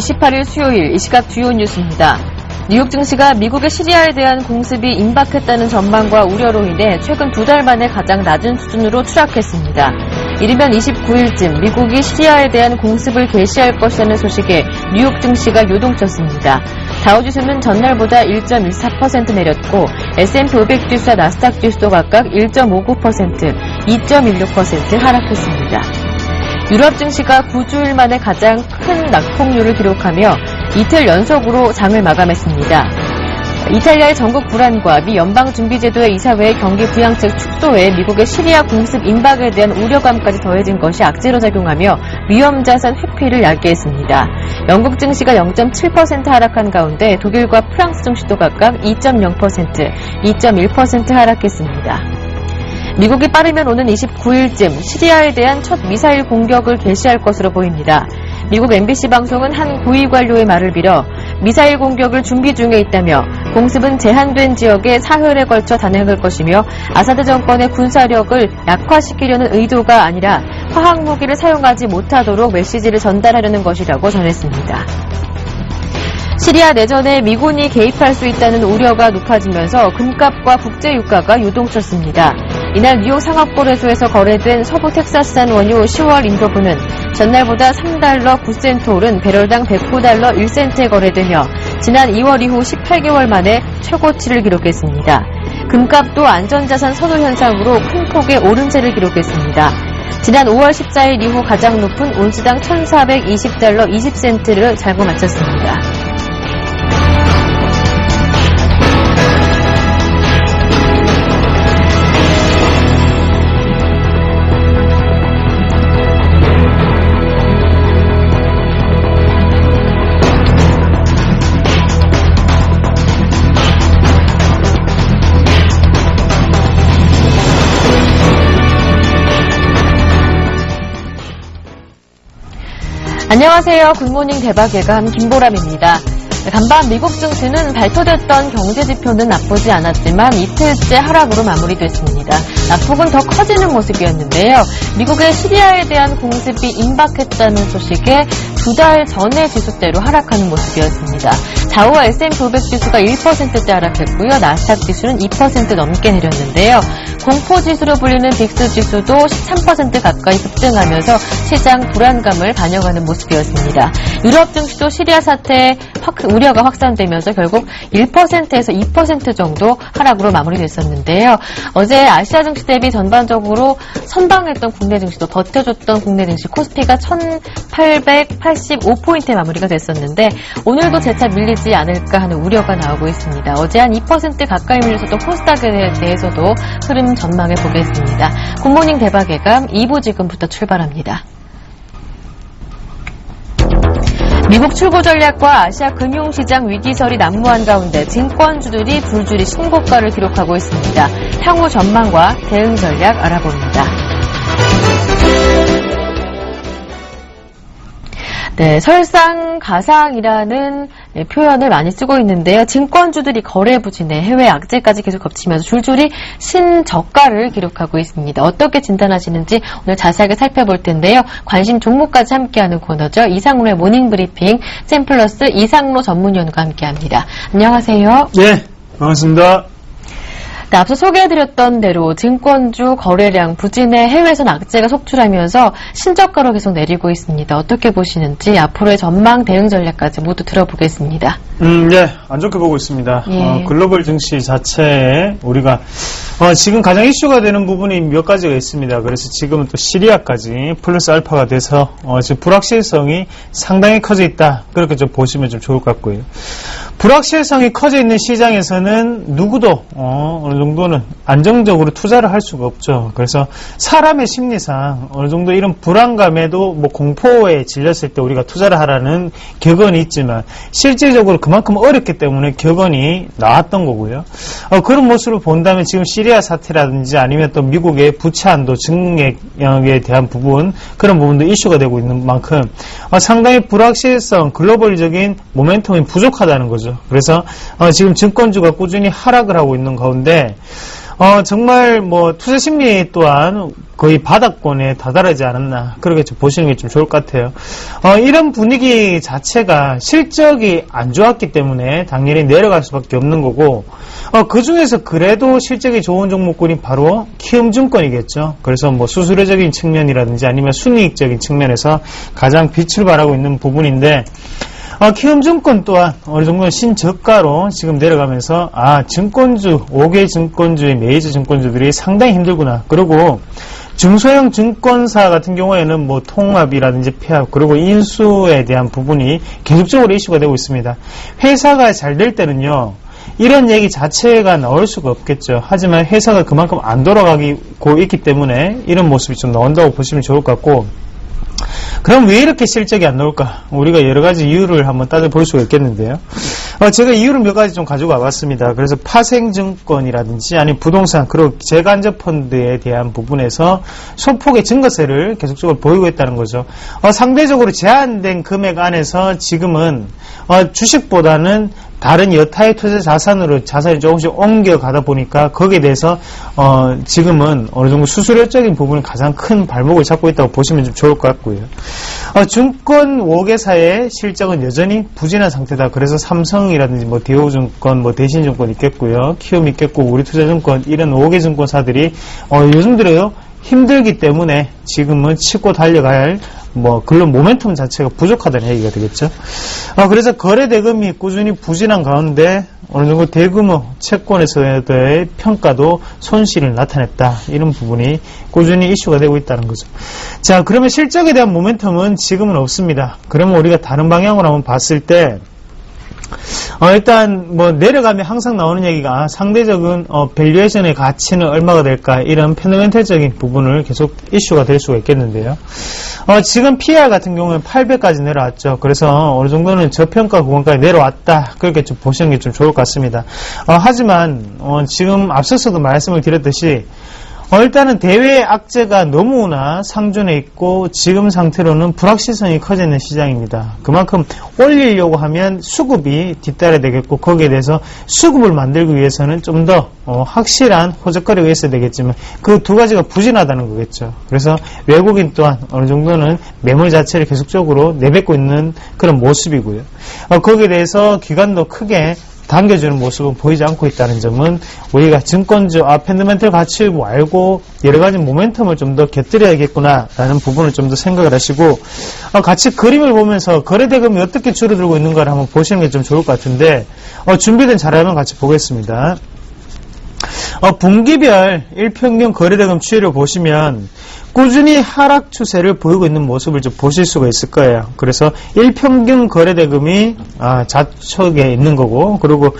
28일 수요일 이 시각 주요 뉴스입니다. 뉴욕 증시가 미국의 시리아에 대한 공습이 임박했다는 전망과 우려로 인해 최근 2달 만에 가장 낮은 수준으로 추락했습니다. 이르면 29일쯤 미국이 시리아에 대한 공습을 개시할 것이라는 소식에 뉴욕 증시가 요동쳤습니다. 다우지수는 전날보다 1.14% 내렸고 S&P 500 지수와 나스닥 지수도 각각 1.59%, 2.16% 하락했습니다. 유럽 증시가 9주일 만에 가장 큰 낙폭률을 기록하며 이틀 연속으로 장을 마감했습니다. 이탈리아의 전국 불안과 미 연방준비제도의 이사회의 경기 부양책 축소에 미국의 시리아 공습 임박에 대한 우려감까지 더해진 것이 악재로 작용하며 위험자산 회피를 야기했습니다. 영국 증시가 0.7% 하락한 가운데 독일과 프랑스 증시도 각각 2.0%, 2.1% 하락했습니다. 미국이 빠르면 오는 29일쯤 시리아에 대한 첫 미사일 공격을 개시할 것으로 보입니다. 미국 MBC 방송은 한 고위 관료의 말을 빌어 미사일 공격을 준비 중에 있다며 공습은 제한된 지역에 사흘에 걸쳐 단행할 것이며 아사드 정권의 군사력을 약화시키려는 의도가 아니라 화학무기를 사용하지 못하도록 메시지를 전달하려는 것이라고 전했습니다. 시리아 내전에 미군이 개입할 수 있다는 우려가 높아지면서 금값과 국제유가가 요동쳤습니다. 이날 뉴욕 상업거래소에서 거래된 서부 텍사스산 원유 10월 인도분은 전날보다 $3 9센트 오른 배럴당 109달러 1센트에 거래되며 지난 2월 이후 18개월 만에 최고치를 기록했습니다. 금값도 안전자산 선호 현상으로 큰 폭의 오름세를 기록했습니다. 지난 5월 14일 이후 가장 높은 온스당 1,420달러 20센트를 잘고 마쳤습니다. 안녕하세요. 굿모닝 대박예감 김보람입니다. 간밤 미국 증시는 발표됐던 경제지표는 나쁘지 않았지만 이틀째 하락으로 마무리됐습니다. 낙폭은 더 커지는 모습이었는데요. 미국의 시리아에 대한 공습이 임박했다는 소식에 2달 전의 지수대로 하락하는 모습이었습니다. 다우와 S&P 500 지수가 1%대 하락했고요. 나스닥 지수는 2% 넘게 내렸는데요. 공포지수로 불리는 빅스 지수도 13% 가까이 급등하면서 시장 불안감을 반영하는 모습이었습니다. 유럽 증시도 시리아 사태에 우려가 확산되면서 결국 1%에서 2% 정도 하락으로 마무리됐었는데요. 어제 아시아 증시 대비 전반적으로 선방했던 국내 증시도 버텨줬던 국내 증시 코스피가 1,885포인트에 마무리가 됐었는데 오늘도 재차 밀리지 않을까 하는 우려가 나오고 있습니다. 어제 한 2% 가까이 밀렸었던 코스닥에 대해서도 흐름 전망해 보겠습니다. 굿모닝 대박예감 2부 지금부터 출발합니다. 미국 출구 전략과 아시아 금융시장 위기설이 난무한 가운데 증권주들이 줄줄이 신고가를 기록하고 있습니다. 향후 전망과 대응 전략 알아봅니다. 네, 설상가상이라는 표현을 많이 쓰고 있는데요. 증권주들이 거래 부진에 해외 악재까지 계속 겹치면서 줄줄이 신저가를 기록하고 있습니다. 어떻게 진단하시는지 오늘 자세하게 살펴볼 텐데요. 관심 종목까지 함께하는 코너죠. 이상로의 모닝브리핑 샘플러스 이상로 전문위원과 함께합니다. 안녕하세요. 네, 반갑습니다. 네, 앞서 소개해드렸던 대로 증권주 거래량 부진에 해외에선 악재가 속출하면서 신저가로 계속 내리고 있습니다. 어떻게 보시는지 앞으로의 전망 대응 전략까지 모두 들어보겠습니다. 네, 안 좋게 보고 있습니다. 예. 글로벌 증시 자체에 우리가 지금 가장 이슈가 되는 부분이 몇 가지가 있습니다. 그래서 지금은 또 시리아까지 플러스 알파가 돼서 지금 불확실성이 상당히 커져 있다. 그렇게 좀 보시면 좀 좋을 것 같고요. 불확실성이 커져 있는 시장에서는 누구도 어느 정도는 안정적으로 투자를 할 수가 없죠. 그래서 사람의 심리상 어느 정도 이런 불안감에도 뭐 공포에 질렸을 때 우리가 투자를 하라는 격언이 있지만 실질적으로 그만큼 어렵기 때문에 격언이 나왔던 거고요. 그런 모습을 본다면 지금 시리아 사태라든지 아니면 또 미국의 부채 한도 증액에 대한 부분 그런 부분도 이슈가 되고 있는 만큼 상당히 불확실성 글로벌적인 모멘텀이 부족하다는 거죠. 그래서 지금 증권주가 꾸준히 하락을 하고 있는 가운데 정말 뭐 투자 심리 또한 거의 바닥권에 다다르지 않았나 그렇게 좀 보시는 게 좀 좋을 것 같아요. 이런 분위기 자체가 실적이 안 좋았기 때문에 당연히 내려갈 수밖에 없는 거고 그 중에서 그래도 실적이 좋은 종목군이 바로 키움증권이겠죠. 그래서 뭐 수수료적인 측면이라든지 아니면 순이익적인 측면에서 가장 빛을 발하고 있는 부분인데 키움증권 또한 어느 정도 신저가로 지금 내려가면서 증권주 5개 증권주의 메이저 증권주들이 상당히 힘들구나. 그리고 중소형 증권사 같은 경우에는 뭐 통합이라든지 폐합 그리고 인수에 대한 부분이 계속적으로 이슈가 되고 있습니다. 회사가 잘 될 때는요. 이런 얘기 자체가 나올 수가 없겠죠. 하지만 회사가 그만큼 안 돌아가고 있기 때문에 이런 모습이 좀 나온다고 보시면 좋을 것 같고 그럼 왜 이렇게 실적이 안 나올까? 우리가 여러 가지 이유를 한번 따져볼 수가 있겠는데요. 제가 이유를 몇 가지 좀 가지고 와봤습니다. 그래서 파생증권이라든지 아니면 부동산 그리고 재간접펀드에 대한 부분에서 소폭의 증가세를 계속적으로 보이고 있다는 거죠. 상대적으로 제한된 금액 안에서 지금은 주식보다는 다른 여타의 투자 자산으로 자산이 조금씩 옮겨가다 보니까 거기에 대해서 지금은 어느 정도 수수료적인 부분이 가장 큰 발목을 잡고 있다고 보시면 좀 좋을 것 같고요. 증권 5개사의 실적은 여전히 부진한 상태다. 그래서 삼성이라든지 뭐 대우증권, 뭐 대신증권 있겠고요. 키움 있겠고 우리투자증권 이런 5개 증권사들이 요즘 들어요. 힘들기 때문에 지금은 치고 달려갈 그런 모멘텀 자체가 부족하다는 얘기가 되겠죠. 그래서 거래 대금이 꾸준히 부진한 가운데 어느 정도 대규모 채권에서의 평가도 손실을 나타냈다. 이런 부분이 꾸준히 이슈가 되고 있다는 거죠. 자, 그러면 실적에 대한 모멘텀은 지금은 없습니다. 그러면 우리가 다른 방향으로 한번 봤을 때 일단 내려가면 항상 나오는 얘기가 상대적인 밸류에이션의 가치는 얼마가 될까 이런 펀더멘털적인 부분을 계속 이슈가 될 수가 있겠는데요. 지금 PER 같은 경우는 800까지 내려왔죠. 그래서 어느 정도는 저평가 구간까지 내려왔다. 그렇게 좀 보시는 게 좀 좋을 것 같습니다. 하지만 지금 앞서서도 말씀을 드렸듯이 일단은 대외 악재가 너무나 상존해 있고 지금 상태로는 불확실성이 커져 있는 시장입니다. 그만큼 올리려고 하면 수급이 뒤따라야 되겠고 거기에 대해서 수급을 만들기 위해서는 좀 더 확실한 호적거리가 있어야 되겠지만 그 두 가지가 부진하다는 거겠죠. 그래서 외국인 또한 어느 정도는 매물 자체를 계속적으로 내뱉고 있는 그런 모습이고요. 거기에 대해서 기관도 크게 당겨주는 모습은 보이지 않고 있다는 점은 우리가 증권주 펀더멘털 가치 말고 여러 가지 모멘텀을 좀 더 곁들여야겠구나라는 부분을 좀 더 생각을 하시고 같이 그림을 보면서 거래대금이 어떻게 줄어들고 있는가를 한번 보시는 게 좀 좋을 것 같은데 준비된 자료만 같이 보겠습니다. 분기별 일평균 거래대금 추이를 보시면 꾸준히 하락 추세를 보이고 있는 모습을 좀 보실 수가 있을 거예요. 그래서 일평균 거래대금이 좌측에 있는 거고 그리고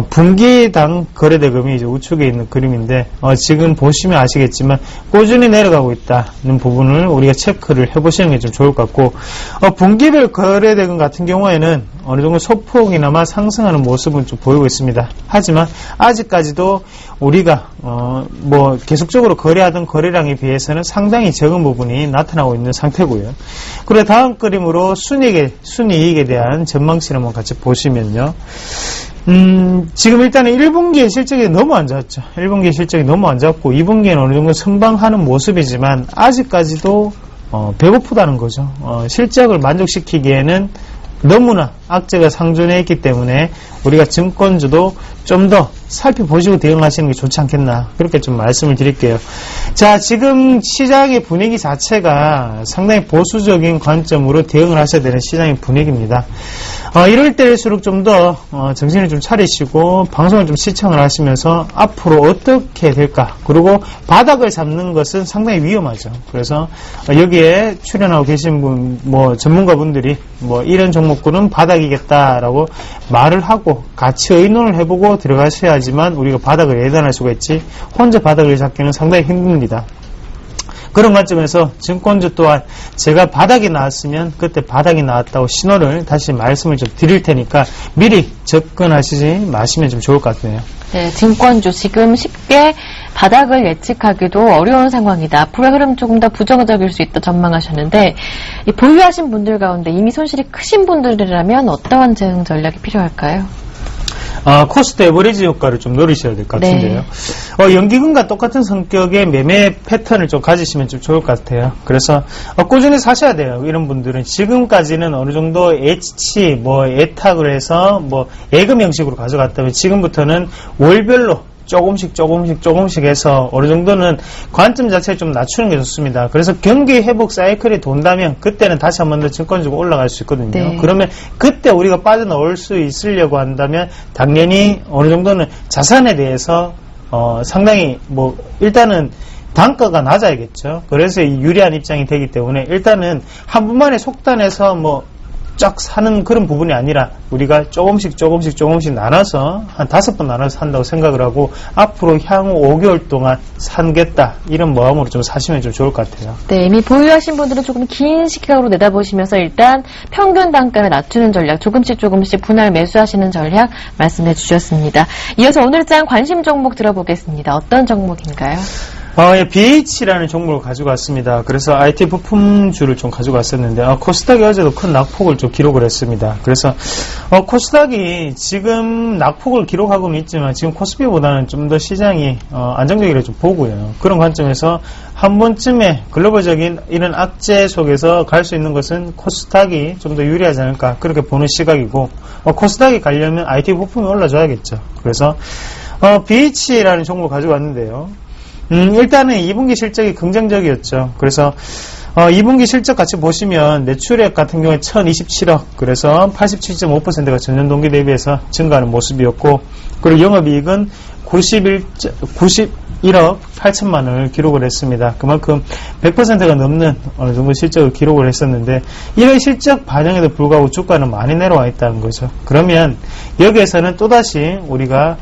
분기당 거래대금이 이제 우측에 있는 그림인데 지금 보시면 아시겠지만 꾸준히 내려가고 있다는 부분을 우리가 체크를 해보시는 게 좀 좋을 것 같고 분기별 거래대금 같은 경우에는 어느 정도 소폭이나마 상승하는 모습은 좀 보이고 있습니다. 하지만 아직까지도 우리가 계속적으로 거래하던 거래량에 비해서는 상당히 적은 부분이 나타나고 있는 상태고요. 그리고 다음 그림으로 순이익에 대한 전망치를 한번 같이 보시면요. 지금 일단은 1분기의 실적이 너무 안 좋았죠. 1분기의 실적이 너무 안 좋았고 2분기에는 어느 정도 선방하는 모습이지만 아직까지도 배고프다는 거죠. 실적을 만족시키기에는 너무나 악재가 상존해 있기 때문에 우리가 증권주도 좀 더 살펴보시고 대응하시는 게 좋지 않겠나 그렇게 좀 말씀을 드릴게요. 자, 지금 시장의 분위기 자체가 상당히 보수적인 관점으로 대응을 하셔야 되는 시장의 분위기입니다. 이럴 때일수록 좀 더 정신을 좀 차리시고 방송을 좀 시청을 하시면서 앞으로 어떻게 될까 그리고 바닥을 잡는 것은 상당히 위험하죠. 그래서 여기에 출연하고 계신 분 전문가분들이 이런 종목군은 바닥이겠다라고 말을 하고 같이 의논을 해보고 들어가셔야지만 우리가 바닥을 예단할 수가 있지 혼자 바닥을 잡기는 상당히 힘듭니다. 그런 관점에서 증권주 또한 제가 바닥이 나왔으면 그때 바닥이 나왔다고 신호를 다시 말씀을 좀 드릴 테니까 미리 접근하시지 마시면 좀 좋을 것 같네요. 네, 증권주 지금 쉽게 바닥을 예측하기도 어려운 상황이다. 앞으로의 흐름 조금 더 부정적일 수 있다 전망하셨는데 보유하신 분들 가운데 이미 손실이 크신 분들이라면 어떠한 대응 전략이 필요할까요? 코스트 에버리지 효과를 좀 노리셔야 될 것 같은데요. 연기금과 똑같은 성격의 매매 패턴을 좀 가지시면 좀 좋을 것 같아요. 그래서 꾸준히 사셔야 돼요. 이런 분들은 지금까지는 어느 정도 예치, 예탁을 해서 예금 형식으로 가져갔다면 지금부터는 월별로 조금씩 해서 어느 정도는 관점 자체를 좀 낮추는 게 좋습니다. 그래서 경기 회복 사이클이 돈다면 그때는 다시 한 번 더 증권주가 올라갈 수 있거든요. 네. 그러면 그때 우리가 빠져나올 수 있으려고 한다면 당연히 어느 정도는 자산에 대해서 상당히 일단은 단가가 낮아야겠죠. 그래서 유리한 입장이 되기 때문에 일단은 한 분만에 속단해서 쫙 사는 그런 부분이 아니라 우리가 조금씩 나눠서 한 5번 나눠서 산다고 생각을 하고 앞으로 향후 5개월 동안 산겠다 이런 마음으로 좀 사시면 좀 좋을 것 같아요. 네, 이미 보유하신 분들은 조금 긴 시각으로 내다보시면서 일단 평균 단가를 낮추는 전략, 조금씩 분할 매수하시는 전략 말씀해 주셨습니다. 이어서 오늘 장 관심 종목 들어보겠습니다. 어떤 종목인가요? BH라는 종목을 가지고 왔습니다. 그래서 IT 부품주를 좀 가지고 왔었는데, 코스닥이 어제도 큰 낙폭을 좀 기록을 했습니다. 그래서, 코스닥이 지금 낙폭을 기록하고는 있지만, 지금 코스피보다는 좀 더 시장이, 안정적이라 좀 보고요. 그런 관점에서 한 번쯤에 글로벌적인 이런 악재 속에서 갈 수 있는 것은 코스닥이 좀 더 유리하지 않을까, 그렇게 보는 시각이고, 코스닥이 가려면 IT 부품이 올라줘야겠죠. 그래서, BH라는 종목을 가지고 왔는데요. 일단은 2분기 실적이 긍정적이었죠. 그래서 2분기 실적 같이 보시면 매출액 같은 경우에 1027억, 그래서 87.5%가 전년 동기 대비해서 증가하는 모습이었고, 그리고 영업이익은 91억 8천만 원을 기록을 했습니다. 그만큼 100%가 넘는 어느 정도 실적을 기록을 했었는데, 이런 실적 반영에도 불구하고 주가는 많이 내려와 있다는 거죠. 그러면 여기에서는 또다시 우리가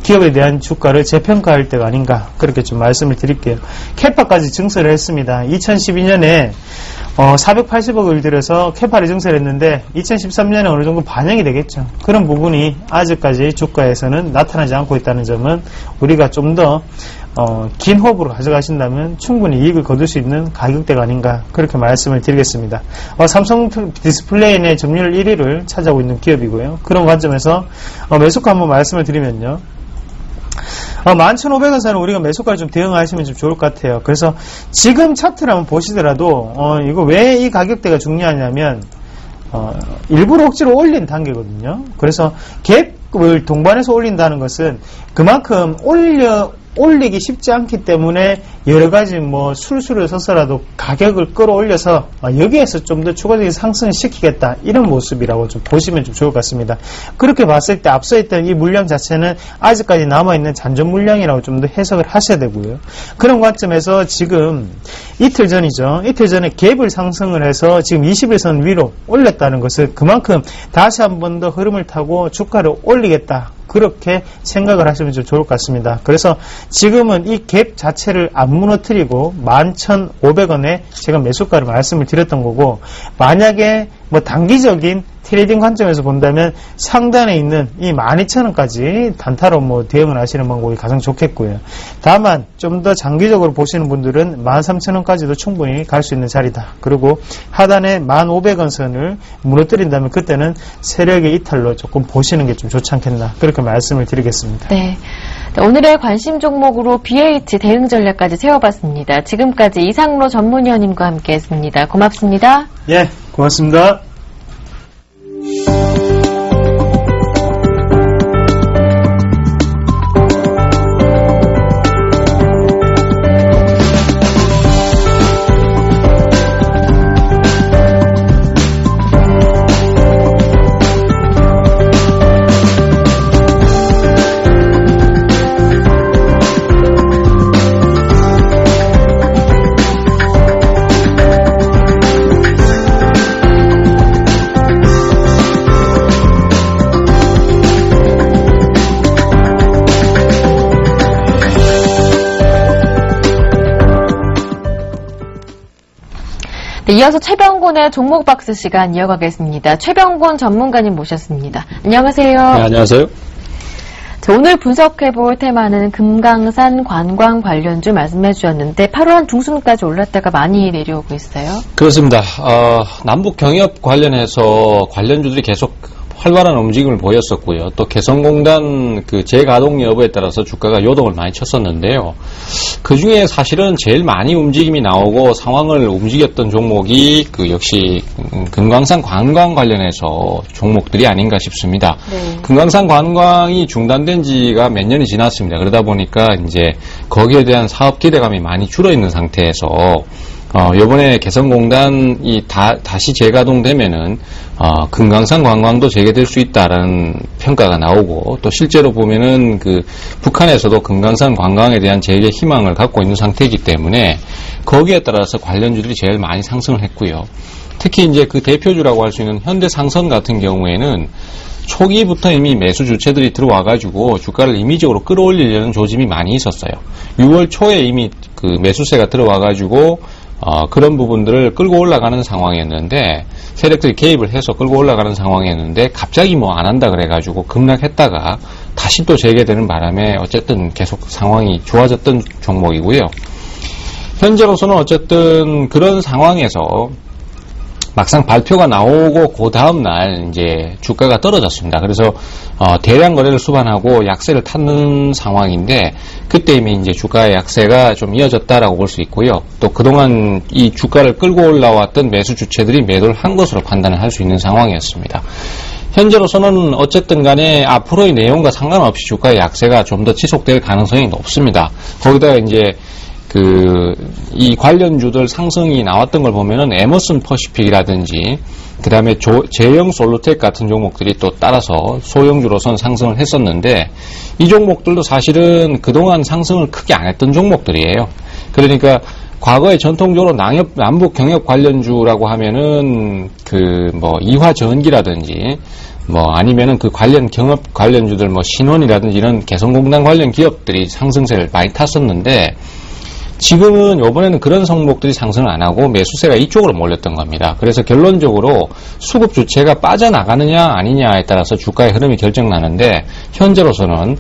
기업에 대한 주가를 재평가할 때가 아닌가, 그렇게 좀 말씀을 드릴게요. 캐파까지 증설을 했습니다. 2012년에 480억을 들여서 캐파를 증설했는데 2013년에 어느 정도 반영이 되겠죠. 그런 부분이 아직까지 주가에서는 나타나지 않고 있다는 점은 우리가 좀 더 긴 호흡으로 가져가신다면 충분히 이익을 거둘 수 있는 가격대가 아닌가, 그렇게 말씀을 드리겠습니다. 삼성 디스플레이 내 점유율 1위를 차지하고 있는 기업이고요. 그런 관점에서 매수가 한번 말씀을 드리면요, 11,500원 선은 우리가 매수가를 좀 대응하시면 좀 좋을 것 같아요. 그래서 지금 차트를 한번 보시더라도 이거 왜 이 가격대가 중요하냐면 일부러 억지로 올린 단계거든요. 그래서 갭을 동반해서 올린다는 것은 그만큼 올리기 쉽지 않기 때문에 여러가지 술수를 써서라도 가격을 끌어올려서 여기에서 좀 더 추가적인 상승을 시키겠다, 이런 모습이라고 좀 보시면 좀 좋을 것 같습니다. 그렇게 봤을 때 앞서 있던 이 물량 자체는 아직까지 남아있는 잔존 물량이라고 좀 더 해석을 하셔야 되고요. 그런 관점에서 지금 이틀 전에 갭을 상승을 해서 지금 21선 위로 올렸다는 것은 그만큼 다시 한 번 더 흐름을 타고 주가를 올리겠다, 그렇게 생각을 하시면 좀 좋을 것 같습니다. 그래서 지금은 이 갭 자체를 안 무너뜨리고 11,500원에 제가 매수가를 말씀을 드렸던 거고, 만약에 단기적인 트레이딩 관점에서 본다면 상단에 있는 이 12,000원까지 단타로 대응을 하시는 방법이 가장 좋겠고요. 다만 좀 더 장기적으로 보시는 분들은 13,000원까지도 충분히 갈 수 있는 자리다. 그리고 하단에 1,500원 선을 무너뜨린다면 그때는 세력의 이탈로 조금 보시는 게 좀 좋지 않겠나, 그렇게 말씀을 드리겠습니다. 네. 오늘의 관심 종목으로 BH 대응 전략까지 세워봤습니다. 지금까지 이상로 전문위원님과 함께했습니다. 고맙습니다. 예, 고맙습니다. 네, 이어서 최병곤의 종목박스 시간 이어가겠습니다. 최병곤 전문가님 모셨습니다. 안녕하세요. 네, 안녕하세요. 자, 오늘 분석해볼 테마는 금강산 관광 관련주 말씀해 주셨는데 8월 한 중순까지 올랐다가 많이 내려오고 있어요. 그렇습니다. 남북 경협 관련해서 관련주들이 계속 활발한 움직임을 보였었고요. 또 개성공단 그 재가동 여부에 따라서 주가가 요동을 많이 쳤었는데요. 그 중에 사실은 제일 많이 움직임이 나오고 상황을 움직였던 종목이 그 역시 금강산 관광 관련해서 종목들이 아닌가 싶습니다. 네. 금강산 관광이 중단된 지가 몇 년이 지났습니다. 그러다 보니까 이제 거기에 대한 사업 기대감이 많이 줄어 있는 상태에서 요번에 개성공단이 다시 재가동되면은, 금강산 관광도 재개될 수 있다라는 평가가 나오고, 또 실제로 보면은 북한에서도 금강산 관광에 대한 재개 희망을 갖고 있는 상태이기 때문에, 거기에 따라서 관련주들이 제일 많이 상승을 했고요. 특히 이제 그 대표주라고 할 수 있는 현대상선 같은 경우에는, 초기부터 이미 매수 주체들이 들어와가지고 주가를 임의적으로 끌어올리려는 조짐이 많이 있었어요. 6월 초에 이미 그 매수세가 들어와가지고, 그런 부분들을 끌고 올라가는 상황이었는데, 세력들이 개입을 해서 끌고 올라가는 상황이었는데, 갑자기 뭐 안 한다 그래가지고 급락했다가 다시 또 재개되는 바람에 어쨌든 계속 상황이 좋아졌던 종목이고요. 현재로서는 어쨌든 그런 상황에서 막상 발표가 나오고 그 다음날 이제 주가가 떨어졌습니다. 그래서 대량 거래를 수반하고 약세를 탔는 상황인데, 그때 이미 이제 주가의 약세가 좀 이어졌다라고 볼 수 있고요. 또 그동안 이 주가를 끌고 올라왔던 매수 주체들이 매도를 한 것으로 판단을 할 수 있는 상황이었습니다. 현재로서는 어쨌든 간에 앞으로의 내용과 상관없이 주가의 약세가 좀 더 지속될 가능성이 높습니다. 거기다가 이제 이 관련주들 상승이 나왔던 걸 보면은 에머슨 퍼시픽이라든지, 그 다음에 제형 솔루텍 같은 종목들이 또 따라서 소형주로선 상승을 했었는데, 이 종목들도 사실은 그동안 상승을 크게 안 했던 종목들이에요. 그러니까 과거에 전통적으로 남북 경협 관련주라고 하면은 이화전기라든지, 아니면은 그 경협 관련주들 신원이라든지 이런 개성공단 관련 기업들이 상승세를 많이 탔었는데, 지금은 이번에는 그런 종목들이 상승을 안 하고 매수세가 이쪽으로 몰렸던 겁니다. 그래서 결론적으로 수급 주체가 빠져나가느냐 아니냐에 따라서 주가의 흐름이 결정나는데, 현재로서는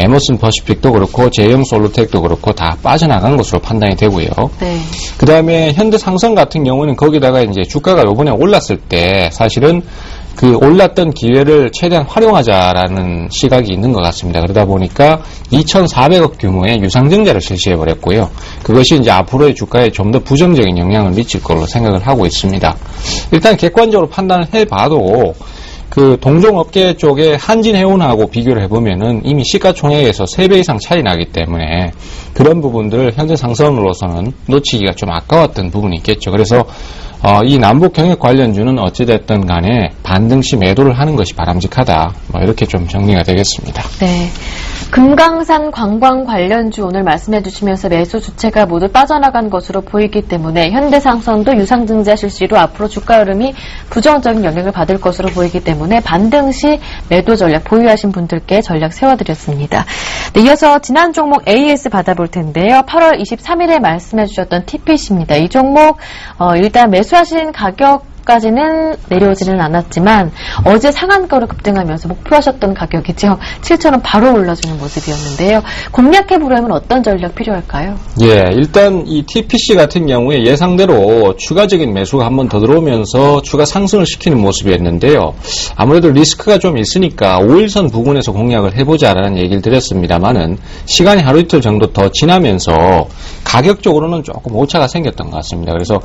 에머슨 퍼시픽도 그렇고 제형 솔루텍도 그렇고 다 빠져나간 것으로 판단이 되고요. 네. 그 다음에 현대상선 같은 경우는 거기다가 이제 주가가 이번에 올랐을 때 사실은 그 올랐던 기회를 최대한 활용하자라는 시각이 있는 것 같습니다. 그러다 보니까 2,400억 규모의 유상증자를 실시해버렸고요. 그것이 이제 앞으로의 주가에 좀 더 부정적인 영향을 미칠 걸로 생각을 하고 있습니다. 일단 객관적으로 판단을 해봐도 그 동종업계 쪽에 한진해운하고 비교를 해보면은 이미 시가총액에서 3배 이상 차이 나기 때문에 그런 부분들을 현대상선으로서는 놓치기가 좀 아까웠던 부분이 있겠죠. 그래서 이 남북 경협 관련주는 어찌됐든 간에 반등시 매도를 하는 것이 바람직하다. 이렇게 좀 정리가 되겠습니다. 네. 금강산 관광 관련주 오늘 말씀해 주시면서 매수 주체가 모두 빠져나간 것으로 보이기 때문에 현대상선도 유상증자 실시로 앞으로 주가 흐름이 부정적인 영향을 받을 것으로 보이기 때문에 반등시 매도 전략 보유하신 분들께 전략 세워드렸습니다. 네, 이어서 지난 종목 AS 받아볼 텐데요. 8월 23일에 말씀해 주셨던 TPC입니다. 이 종목 일단 매수하신 가격까지는 내려오지는 않았지만 어제 상한가로 급등하면서 목표하셨던 가격이 지금 7,000원 바로 올라주는 모습이었는데요. 공략해보려면 어떤 전략 필요할까요? 예, 일단 이 TPC 같은 경우에 예상대로 추가적인 매수가 한 번 더 들어오면서 추가 상승을 시키는 모습이었는데요. 아무래도 리스크가 좀 있으니까 5일선 부근에서 공략을 해보자라는 얘기를 드렸습니다만은 시간이 하루 이틀 정도 더 지나면서 가격적으로는 조금 오차가 생겼던 것 같습니다. 그래서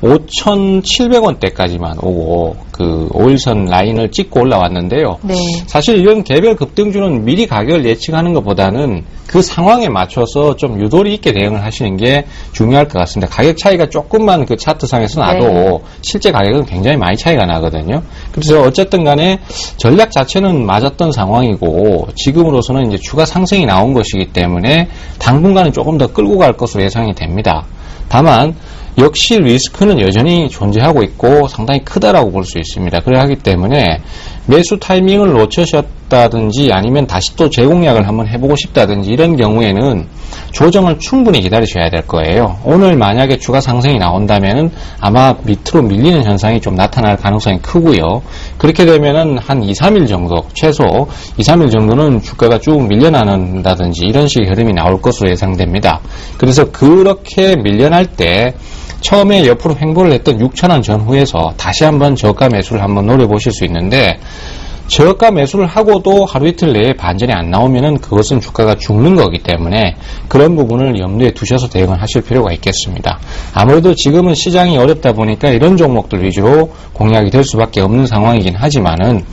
5,700원대까지만 오고 그 5일선 라인을 찍고 올라왔는데요. 네. 사실 이런 개별 급등주는 미리 가격을 예측하는 것보다는 그 상황에 맞춰서 좀 유도리 있게 대응을 하시는 게 중요할 것 같습니다. 가격 차이가 조금만 그 차트상에서 나도 네. 실제 가격은 굉장히 많이 차이가 나거든요. 그래서 어쨌든 간에 전략 자체는 맞았던 상황이고 지금으로서는 이제 추가 상승이 나온 것이기 때문에 당분간은 조금 더 끌고 갈 것으로 예상이 됩니다. 다만 역시 리스크는 여전히 존재하고 있고 상당히 크다라고 볼 수 있습니다. 그래 하기 때문에 매수 타이밍을 놓치셨다든지 아니면 다시 또 재공략을 한번 해보고 싶다든지 이런 경우에는 조정을 충분히 기다리셔야 될 거예요. 오늘 만약에 추가 상승이 나온다면은 아마 밑으로 밀리는 현상이 좀 나타날 가능성이 크고요. 그렇게 되면은 한 2, 3일 정도, 최소 2, 3일 정도는 주가가 쭉 밀려나는다든지 이런 식의 흐름이 나올 것으로 예상됩니다. 그래서 그렇게 밀려날 때 처음에 옆으로 횡보를 했던 6,000원 전후에서 다시 한번 저가 매수를 한번 노려보실 수 있는데 저가 매수를 하고도 하루 이틀 내에 반전이 안 나오면은 그것은 주가가 죽는 거기 때문에 그런 부분을 염두에 두셔서 대응을 하실 필요가 있겠습니다. 아무래도 지금은 시장이 어렵다 보니까 이런 종목들 위주로 공략이 될 수밖에 없는 상황이긴 하지만은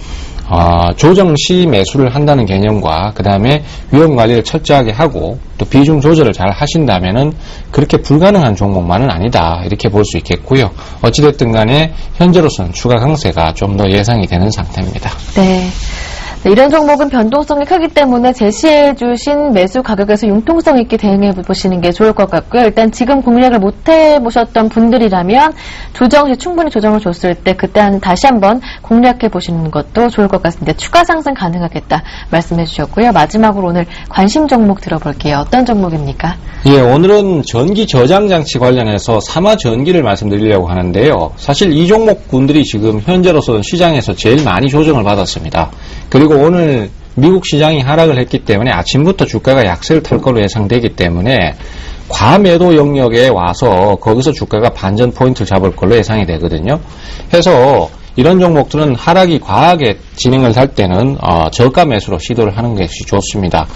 조정 시 매수를 한다는 개념과 그 다음에 위험 관리를 철저하게 하고 또 비중 조절을 잘 하신다면은 그렇게 불가능한 종목만은 아니다 이렇게 볼 수 있겠고요. 어찌됐든 간에 현재로서는 추가 강세가 좀 더 예상이 되는 상태입니다. 네. 이런 종목은 변동성이 크기 때문에 제시해 주신 매수 가격에서 융통성 있게 대응해 보시는 게 좋을 것 같고요. 일단 지금 공략을 못 해보셨던 분들이라면 조정 시 충분히 조정을 줬을 때 그때 다시 한번 공략해 보시는 것도 좋을 것 같습니다. 추가 상승 가능하겠다 말씀해 주셨고요. 마지막으로 오늘 관심 종목 들어볼게요. 어떤 종목입니까? 예, 오늘은 전기 저장 장치 관련해서 삼화 전기를 말씀드리려고 하는데요. 사실 이 종목군들이 지금 현재로서는 시장에서 제일 많이 조정을 받았습니다. 그리고 오늘 미국 시장이 하락을 했기 때문에 아침부터 주가가 약세를 탈 걸로 예상되기 때문에 과매도 영역에 와서 거기서 주가가 반전 포인트를 잡을 걸로 예상이 되거든요. 해서 이런 종목들은 하락이 과하게 진행을 할 때는 저가 매수로 시도를 하는 것이 좋습니다.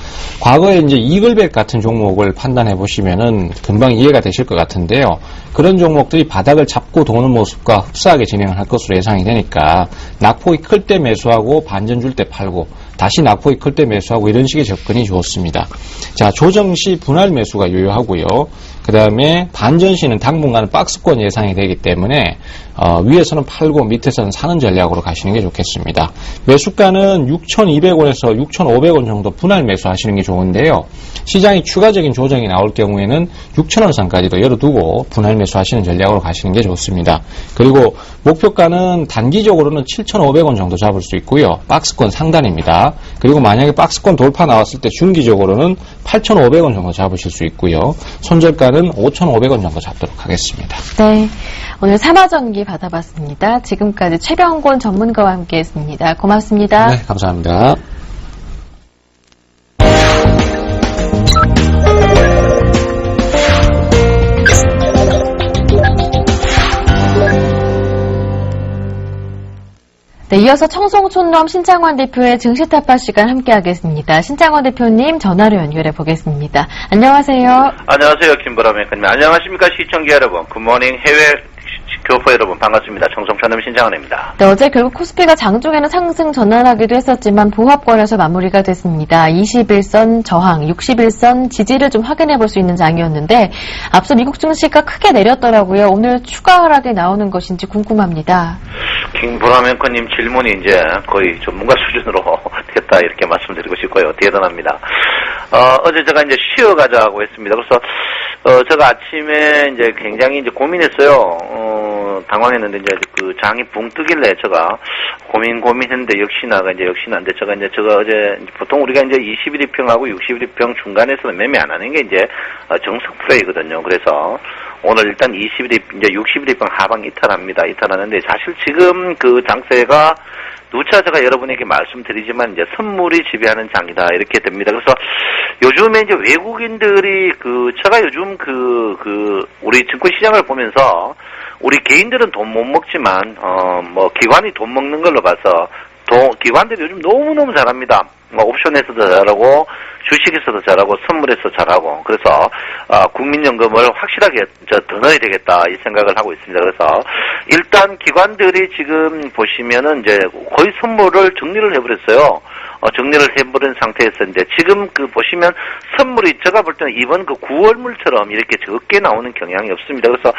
과거에 이제 이글백 같은 종목을 판단해 보시면은 금방 이해가 되실 것 같은데요. 그런 종목들이 바닥을 잡고 도는 모습과 흡사하게 진행을 할 것으로 예상이 되니까 낙폭이 클 때 매수하고 반전 줄 때 팔고 다시 낙폭이 클 때 매수하고 이런 식의 접근이 좋습니다. 자, 조정 시 분할 매수가 유효하고요. 그 다음에 반전 시는 당분간 박스권 예상이 되기 때문에 위에서는 팔고 밑에서는 사는 전략으로 가시는 게 좋겠습니다. 매수가는 6,200원에서 6,500원 정도 분할 매수하시는 게 좋은데요. 시장이 추가적인 조정이 나올 경우에는 6,000원 선까지도 열어두고 분할 매수하시는 전략으로 가시는 게 좋습니다. 그리고 목표가는 단기적으로는 7,500원 정도 잡을 수 있고요. 박스권 상단입니다. 그리고 만약에 박스권 돌파 나왔을 때 중기적으로는 8,500원 정도 잡으실 수 있고요. 손절가는 5,500원 정도 잡도록 하겠습니다. 네, 오늘 삼화전기 받아봤습니다. 지금까지 최병곤 전문가와 함께했습니다. 고맙습니다. 네, 감사합니다. 네, 이어서 청송촌놈 신창원 대표의 증시타파 시간 함께하겠습니다. 신창원 대표님 전화로 연결해 보겠습니다. 안녕하세요. 안녕하세요. 김보람 앵커님. 안녕하십니까 시청자 여러분. 굿모닝 해외 교포 여러분 반갑습니다. 청송촌놈 신창원입니다. 네, 어제 결국 코스피가 장중에는 상승 전환하기도 했었지만 보합권에서 마무리가 됐습니다. 21선 저항, 61선 지지를 좀 확인해 볼 수 있는 장이었는데 앞서 미국 증시가 크게 내렸더라고요. 오늘 추가 하락이 나오는 것인지 궁금합니다. 김보람 앵커님 질문이 이제 거의 전문가 수준으로 됐다 이렇게 말씀드리고 싶고요. 대단합니다. 어제 제가 이제 쉬어가자고 했습니다. 그래서 제가 아침에 이제 굉장히 이제 고민했어요. 당황했는데 이제 그 장이 붕 뜨길래 제가 고민했는데 역시나 근데 제가 어제 보통 우리가 이제 21일평하고 60일평 중간에서는 매매 안 하는 게 이제 정석 플레이거든요. 그래서 오늘 일단 60일평 하방 이탈하는데 사실 지금 그 장세가 누차 제가 여러분에게 말씀드리지만 이제 선물이 지배하는 장이다 이렇게 됩니다. 그래서 요즘에 이제 외국인들이 제가 요즘 우리 증권 시장을 보면서 우리 개인들은 돈 못 먹지만 기관이 돈 먹는 걸로 봐서 기관들이 요즘 너무너무 잘합니다. 옵션에서도 잘하고 주식에서도 잘하고 선물에서 잘하고 그래서 국민연금을 확실하게 더 넣어야 되겠다 이 생각을 하고 있습니다. 그래서 일단 기관들이 지금 보시면은 이제 거의 선물을 정리를 해버렸어요. 정리를 해버린 상태에서 이제 지금 보시면 선물이 제가 볼 때는 이번 9월물처럼 이렇게 적게 나오는 경향이 없습니다. 그래서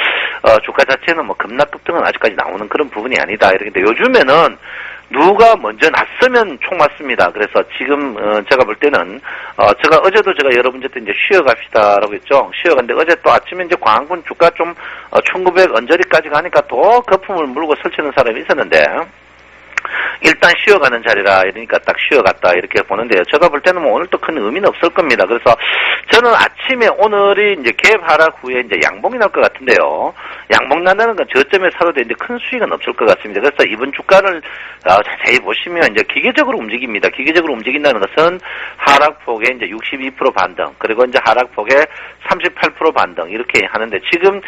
주가 자체는 급락급등은 아직까지 나오는 그런 부분이 아니다 이렇게. 요즘에는 누가 먼저 났으면 총 맞습니다. 그래서 지금 제가 볼 때는 제가 어제도 제가 여러분한테 이제 쉬어갑시다라고 했죠. 쉬어갔는데 어제 또 아침에 이제 광군 주가 좀 1900 언저리까지 가니까 더 거품을 물고 설치는 사람이 있었는데 일단 쉬어가는 자리라 이러니까 딱 쉬어갔다 이렇게 보는데요. 제가 볼 때는 오늘 또 큰 의미는 없을 겁니다. 그래서 저는 아침에 오늘이 이제 갭 하락 후에 이제 양봉이 날 것 같은데요. 양봉 난다는 건 저점에 사도 되는데 큰 수익은 없을 것 같습니다. 그래서 이번 주가를 자세히 보시면 이제 기계적으로 움직입니다. 기계적으로 움직인다는 것은 하락폭에 이제 62% 반등, 그리고 이제 하락폭에 38% 반등 이렇게 하는데 지금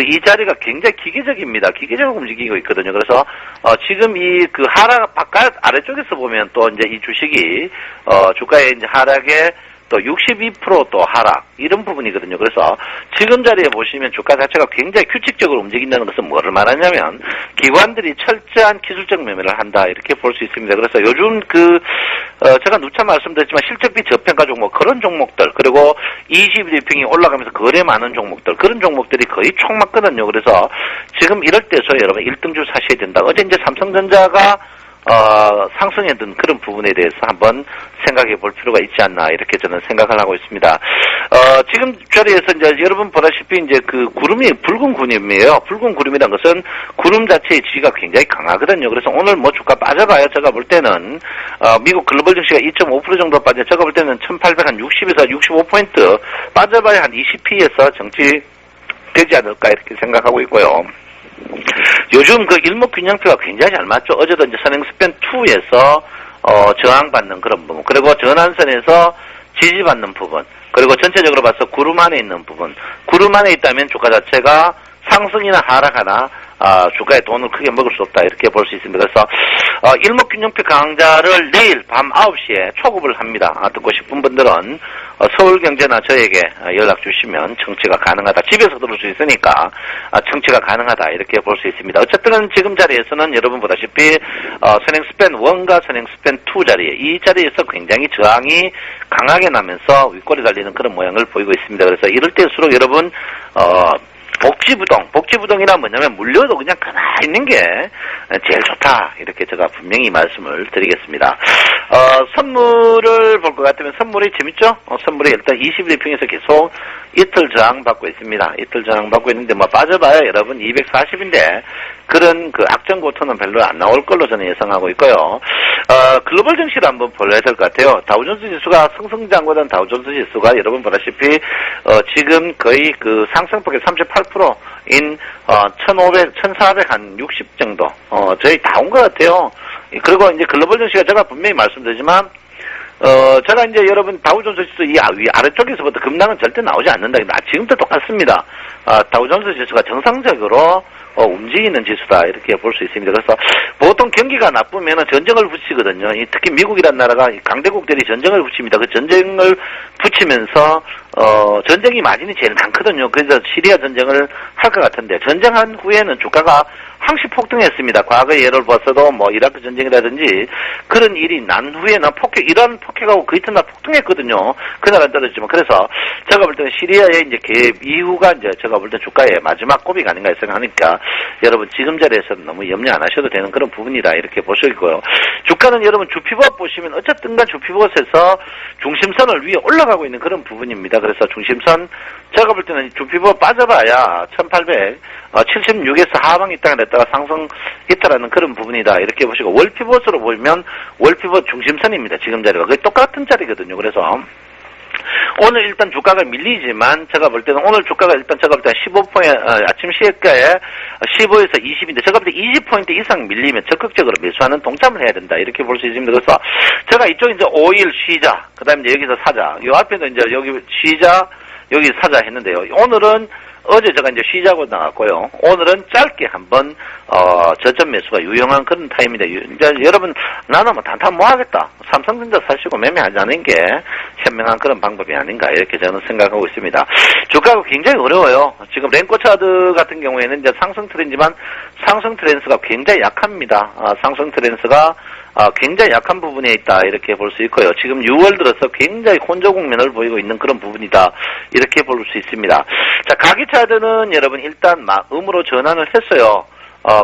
이 자리가 굉장히 기계적입니다. 기계적으로 움직이고 있거든요. 그래서 지금 하락 바깥 아래쪽에서 보면 또 이제 이 주식이 주가의 이제 하락에 또 62% 또 하락 이런 부분이거든요. 그래서 지금 자리에 보시면 주가 자체가 굉장히 규칙적으로 움직인다는 것은 뭐를 말하냐면 기관들이 철저한 기술적 매매를 한다 이렇게 볼 수 있습니다. 그래서 요즘 제가 누차 말씀드렸지만 실적비 저평가 종목 그런 종목들 그리고 21일평이 올라가면서 거래 많은 종목들 그런 종목들이 거의 총맞거든요. 그래서 지금 이럴 때서 여러분 1등주 사셔야 된다. 어제 이제 삼성전자가 상승에 든 그런 부분에 대해서 한번 생각해 볼 필요가 있지 않나 이렇게 저는 생각을 하고 있습니다. 지금 자리에서 이제 여러분 보다시피 이제 그 구름이 붉은 구름이에요. 붉은 구름이라는 것은 구름 자체의 지지가 굉장히 강하거든요. 그래서 오늘 뭐 주가 빠져봐야 제가 볼 때는 미국 글로벌 증시가 2.5% 정도 빠져 제가 볼 때는 1860에서 65포인트 빠져봐야 한 20p에서 정치되지 않을까 이렇게 생각하고 있고요. 요즘 그 일목균형표가 굉장히 잘 맞죠. 어제도 이제 선행스팬 2에서 저항받는 그런 부분, 그리고 전환선에서 지지받는 부분, 그리고 전체적으로 봐서 구름 안에 있는 부분, 구름 안에 있다면 주가 자체가 상승이나 하락하나 주가에 돈을 크게 먹을 수 없다 이렇게 볼 수 있습니다. 그래서 일목균형표 강좌를 내일 밤 9시에 초급을 합니다. 듣고 싶은 분들은 서울경제나 저에게 연락 주시면 청취가 가능하다. 집에서 들을 수 있으니까 청취가 가능하다 이렇게 볼 수 있습니다. 어쨌든 지금 자리에서는 여러분 보다시피 선행스팬 1과 선행스팬 2 자리에 이 자리에서 굉장히 저항이 강하게 나면서 윗골이 달리는 그런 모양을 보이고 있습니다. 그래서 이럴 때일수록 여러분 복지부동이란 뭐냐면 물려도 그냥 가만히 있는 게 제일 좋다. 이렇게 제가 분명히 말씀을 드리겠습니다. 선물을 볼 것 같으면 선물이 재밌죠? 선물이 일단 21평에서 계속 이틀 저항받고 있습니다. 이틀 저항받고 있는데 뭐 빠져봐야 여러분 240인데 그런 그 악정고토는 별로 안 나올 걸로 저는 예상하고 있고요. 글로벌 증시를 한번 볼래야 될 것 같아요. 다우존스 지수가 승승장구하던 다우존스 지수가 여러분 보다시피 지금 거의 그 상승폭이 38%인 1460 정도 저희 다 온 것 같아요. 그리고 이제 글로벌 증시가 제가 분명히 말씀드리지만 제가 이제 여러분 다우존스 지수 이 아래쪽에서부터 급락은 절대 나오지 않는다. 지금도 똑같습니다. 다우존스 지수가 정상적으로 움직이는 지수다 이렇게 볼 수 있습니다. 그래서 보통 경기가 나쁘면 전쟁을 붙이거든요. 특히 미국이라는 나라가 강대국들이 전쟁을 붙입니다. 그 전쟁을 붙이면서 전쟁이 마진이 제일 많거든요. 그래서 시리아 전쟁을 할 것 같은데 전쟁한 후에는 주가가 항시 폭등했습니다. 과거 예를 봤어도 뭐 이라크 전쟁이라든지 그런 일이 난 후에는 이란 폭격하고 그 이튿날 폭등했거든요. 그 나라는 떨어지지만 그래서 제가 볼 때는 시리아의 이제 개입 이후가 이제 제가 볼 때 주가의 마지막 고비가 아닌가 생각하니까 여러분 지금 자리에서는 너무 염려 안 하셔도 되는 그런 부분이다 이렇게 볼 수 있고요. 주가는 여러분 주피봇 보시면 어쨌든간 주피봇에서 중심선을 위에 올라가고 있는 그런 부분입니다. 그래서 중심선 제가 볼 때는 주피봇 빠져봐야 1876에서 하방 있다가 냈다가 상승 있다라는 그런 부분이다 이렇게 보시고 월피봇으로 보면 월피봇 중심선입니다. 지금 자리가 거의 똑같은 자리거든요. 그래서 오늘 일단 주가가 밀리지만 제가 볼 때는 오늘 주가가 일단 제가 볼 때 15포인트 아침 시가에 15에서 20인데 제가 볼 때 20포인트 이상 밀리면 적극적으로 매수하는 동참을 해야 된다 이렇게 볼 수 있습니다. 그래서 제가 이쪽 이제 5일 쉬자 그다음에 이제 여기서 사자 요 앞에는 이제 여기 쉬자 여기 사자 했는데요. 오늘은 어제 제가 이제 쉬자고 나갔고요. 오늘은 짧게 한번 저점 매수가 유용한 그런 타임인데 이제 여러분 나는 뭐 단타 뭐 하겠다. 삼성전자 사시고 매매하자는 게 현명한 그런 방법이 아닌가 이렇게 저는 생각하고 있습니다. 주가가 굉장히 어려워요. 지금 랭코 차트 같은 경우에는 이제 상승 트렌드지만 상승 트렌드가 굉장히 약합니다. 상승 트렌드가 굉장히 약한 부분에 있다 이렇게 볼 수 있고요. 지금 6월 들어서 굉장히 혼조 국면을 보이고 있는 그런 부분이다 이렇게 볼 수 있습니다. 자, 가기 차트는 여러분 일단 음으로 전환을 했어요.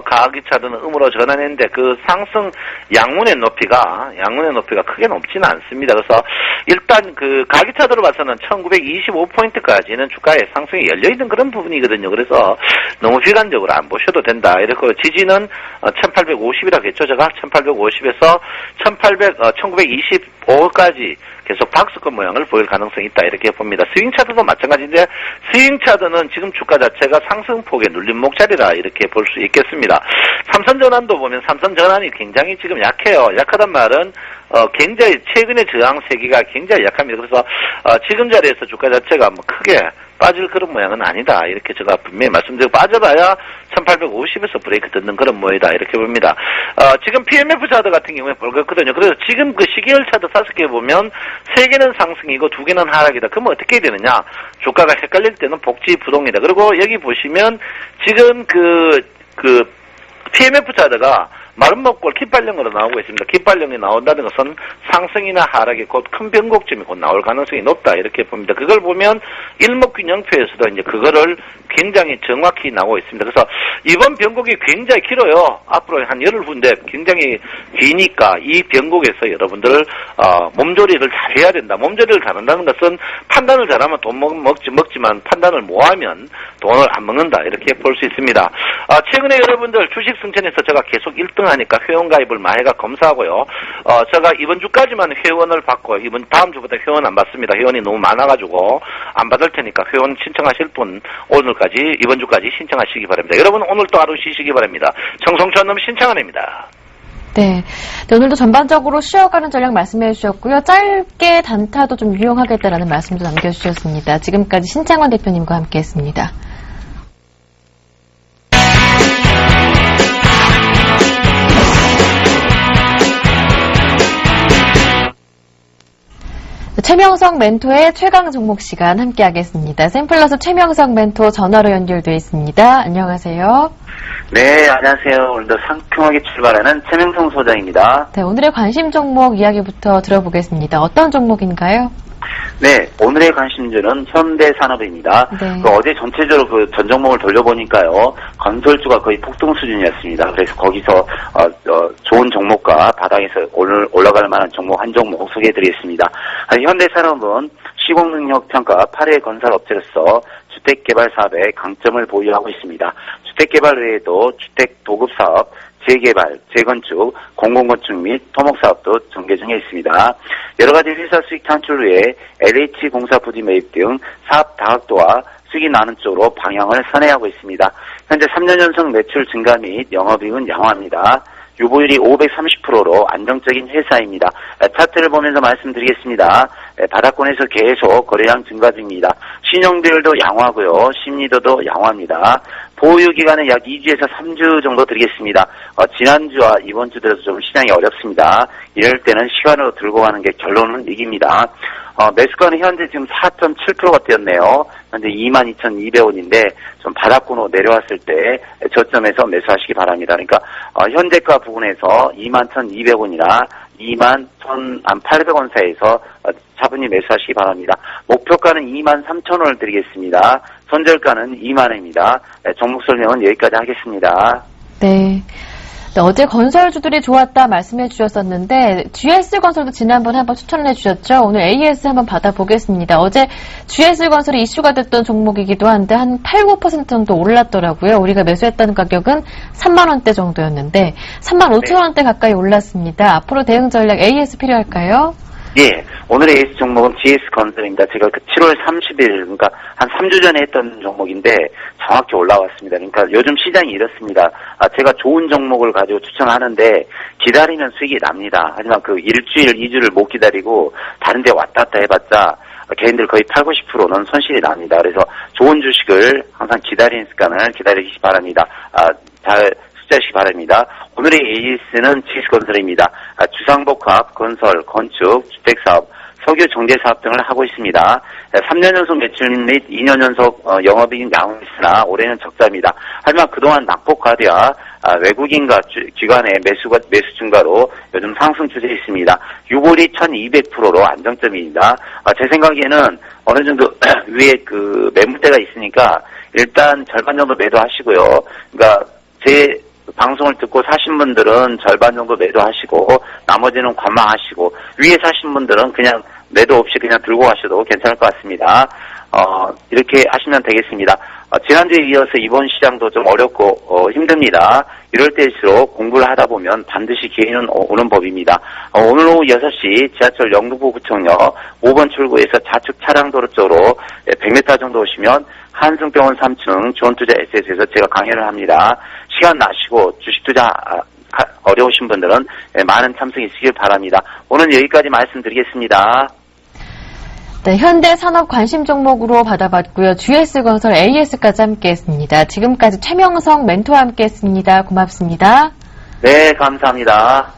가기 차트는 음으로 전환했는데 그 상승 양문의 높이가 크게 높지는 않습니다. 그래서 일단 그 가기 차트로 봐서는 1925포인트까지는 주가의 상승이 열려있는 그런 부분이거든요. 그래서 너무 비관적으로 안 보셔도 된다. 이렇게 지지는 1850이라고 했죠. 제가 1850에서 1925까지 계속 박스권 모양을 보일 가능성이 있다 이렇게 봅니다. 스윙 차트도 마찬가지인데 스윙 차트는 지금 주가 자체가 상승폭의 눌림목 자리라 이렇게 볼 수 있겠습니다. 삼선전환도 보면 삼선전환이 굉장히 지금 약해요. 약하단 말은 굉장히 최근의 저항 세기가 굉장히 약합니다. 그래서 지금 자리에서 주가 자체가 뭐 크게 빠질 그런 모양은 아니다. 이렇게 제가 분명히 말씀드리고 빠져봐야 1850에서 브레이크 듣는 그런 모양이다. 이렇게 봅니다. 지금 PMF 차트 같은 경우에 볼거든요. 그래서 지금 그 시계열 차트 5개 보면 3개는 상승이고 2개는 하락이다. 그러면 어떻게 되느냐? 주가가 헷갈릴 때는 복지 부동이다. 그리고 여기 보시면 지금 그 PMF 차트가 마른 먹골 깃발령으로 나오고 있습니다. 깃발령이 나온다는 것은 상승이나 하락이 곧 큰 변곡점이 곧 나올 가능성이 높다 이렇게 봅니다. 그걸 보면 일목균형표에서도 이제 그거를 굉장히 정확히 나오고 있습니다. 그래서 이번 변곡이 굉장히 길어요. 앞으로 한 열흘 후인데 굉장히 기니까 이 변곡에서 여러분들 몸조리를 잘 해야 된다. 몸조리를 잘한다는 것은 판단을 잘하면 돈 먹지만 판단을 못하면 돈을 안 먹는다 이렇게 볼 수 있습니다. 최근에 여러분들 주식 승천에서 제가 계속 1등 하니까 회원가입을 마해가 검사하고요. 제가 이번 주까지만 회원을 받고 이번 다음 주부터 회원 안 받습니다. 회원이 너무 많아가지고 안 받을 테니까 회원 신청하실 분 오늘까지 이번 주까지 신청하시기 바랍니다. 여러분 오늘 또 하루 쉬시기 바랍니다. 청송천놈 신청합니다. 네. 오늘도 전반적으로 쉬어가는 전략 말씀해 주셨고요. 짧게 단타도 좀 유용하겠다라는 말씀도 남겨주셨습니다. 지금까지 신창원 대표님과 함께했습니다. 최명석 멘토의 최강 종목 시간 함께하겠습니다. 샘플러스 최명석 멘토 전화로 연결되어 있습니다. 안녕하세요. 네, 안녕하세요. 오늘도 상큼하게 출발하는 최명석 소장입니다. 네, 오늘의 관심 종목 이야기부터 들어보겠습니다. 어떤 종목인가요? 네, 오늘의 관심주는 현대산업입니다. 네. 어제 전체적으로 그 전 종목을 돌려보니까요, 건설주가 거의 폭등 수준이었습니다. 그래서 거기서 좋은 종목과 바닥에서 오늘 올라갈 만한 종목 한 종목 소개해드리겠습니다. 현대산업은 시공능력 평가 8회 건설업체로서 주택개발 사업에 강점을 보유하고 있습니다. 주택개발 외에도 주택 도급사업, 재개발, 재건축, 공공건축 및 토목사업도 전개 중에 있습니다. 여러 가지 회사 수익 창출 외에 LH공사 부지 매입 등 사업 다각도와 수익이 나는 쪽으로 방향을 선회하고 있습니다. 현재 3년 연속 매출 증가 및 영업이익은 양호합니다. 유보율이 530%로 안정적인 회사입니다. 차트를 보면서 말씀드리겠습니다. 바닥권에서 계속 거래량 증가 중입니다. 신용비율도 양호하고요. 심리도도 양호합니다. 보유기간은 약 2주에서 3주 정도 드리겠습니다. 지난주와 이번 주 들어서 좀 시장이 어렵습니다. 이럴 때는 시간으로 들고 가는 게 결론은 이깁니다. 매수가는 현재 지금 4.7%가 되었네요. 현재 22,200원인데 좀 바닥권으로 내려왔을 때 저점에서 매수하시기 바랍니다. 그러니까 현재가 부분에서 21,200원이나 21,800원 사이에서 차분히 매수하시기 바랍니다. 목표가는 23,000원을 드리겠습니다. 손절가는 2만원입니다. 종목 설명은 여기까지 하겠습니다. 네. 어제 건설주들이 좋았다 말씀해 주셨었는데 GS건설도 지난번 한번 추천을 해주셨죠. 오늘 AS 한번 받아보겠습니다. 어제 GS건설이 이슈가 됐던 종목이기도 한데 한 8, 9% 정도 올랐더라고요. 우리가 매수했다는 가격은 3만 원대 정도였는데 3만 5천 원대 가까이 올랐습니다. 앞으로 대응 전략 AS 필요할까요? 예, 오늘의 AS 종목은 GS건설입니다. 제가 그 7월 30일, 그러니까 한 3주 전에 했던 종목인데 정확히 올라왔습니다. 그러니까 요즘 시장이 이렇습니다. 제가 좋은 종목을 가지고 추천하는데 기다리면 수익이 납니다. 하지만 그 일주일, 2주를 못 기다리고 다른 데 왔다 갔다 해봤자 개인들 거의 8, 90%는 손실이 납니다. 그래서 좋은 주식을 항상 기다리는 습관을 기다리시기 바랍니다. 잘 투자하시기 바랍니다. 오늘의 AS는 GS건설입니다. 주상복합, 건설, 건축, 주택사업, 석유 정제사업 등을 하고 있습니다. 3년 연속 매출 및 2년 연속 영업이익 양호했으나 올해는 적자입니다. 하지만 그동안 낙폭과대와 외국인과 기관의 매수 증가로 요즘 상승 추세에 있습니다. 유보율이 1200%로 안정점입니다. 제 생각에는 어느 정도 위에 그 매물대가 있으니까 일단 절반 정도 매도하시고요. 그러니까 제 방송을 듣고 사신 분들은 절반 정도 매도하시고 나머지는 관망하시고 위에 사신 분들은 그냥 매도 없이 그냥 들고 가셔도 괜찮을 것 같습니다. 이렇게 하시면 되겠습니다. 지난주에 이어서 이번 시장도 좀 어렵고 힘듭니다. 이럴 때일수록 공부를 하다 보면 반드시 기회는 오는 법입니다. 오늘 오후 6시 지하철 영등포구청역 5번 출구에서 좌측 차량도로 쪽으로 100m 정도 오시면 한승병원 3층 지원투자 SS에서 제가 강연을 합니다. 시간 나시고 주식 투자 어려우신 분들은 많은 참석해 주시길 바랍니다. 오늘 여기까지 말씀드리겠습니다. 네, 현대산업 관심 종목으로 받아봤고요. GS건설, AS까지 함께했습니다. 지금까지 최명성 멘토와 함께했습니다. 고맙습니다. 네, 감사합니다.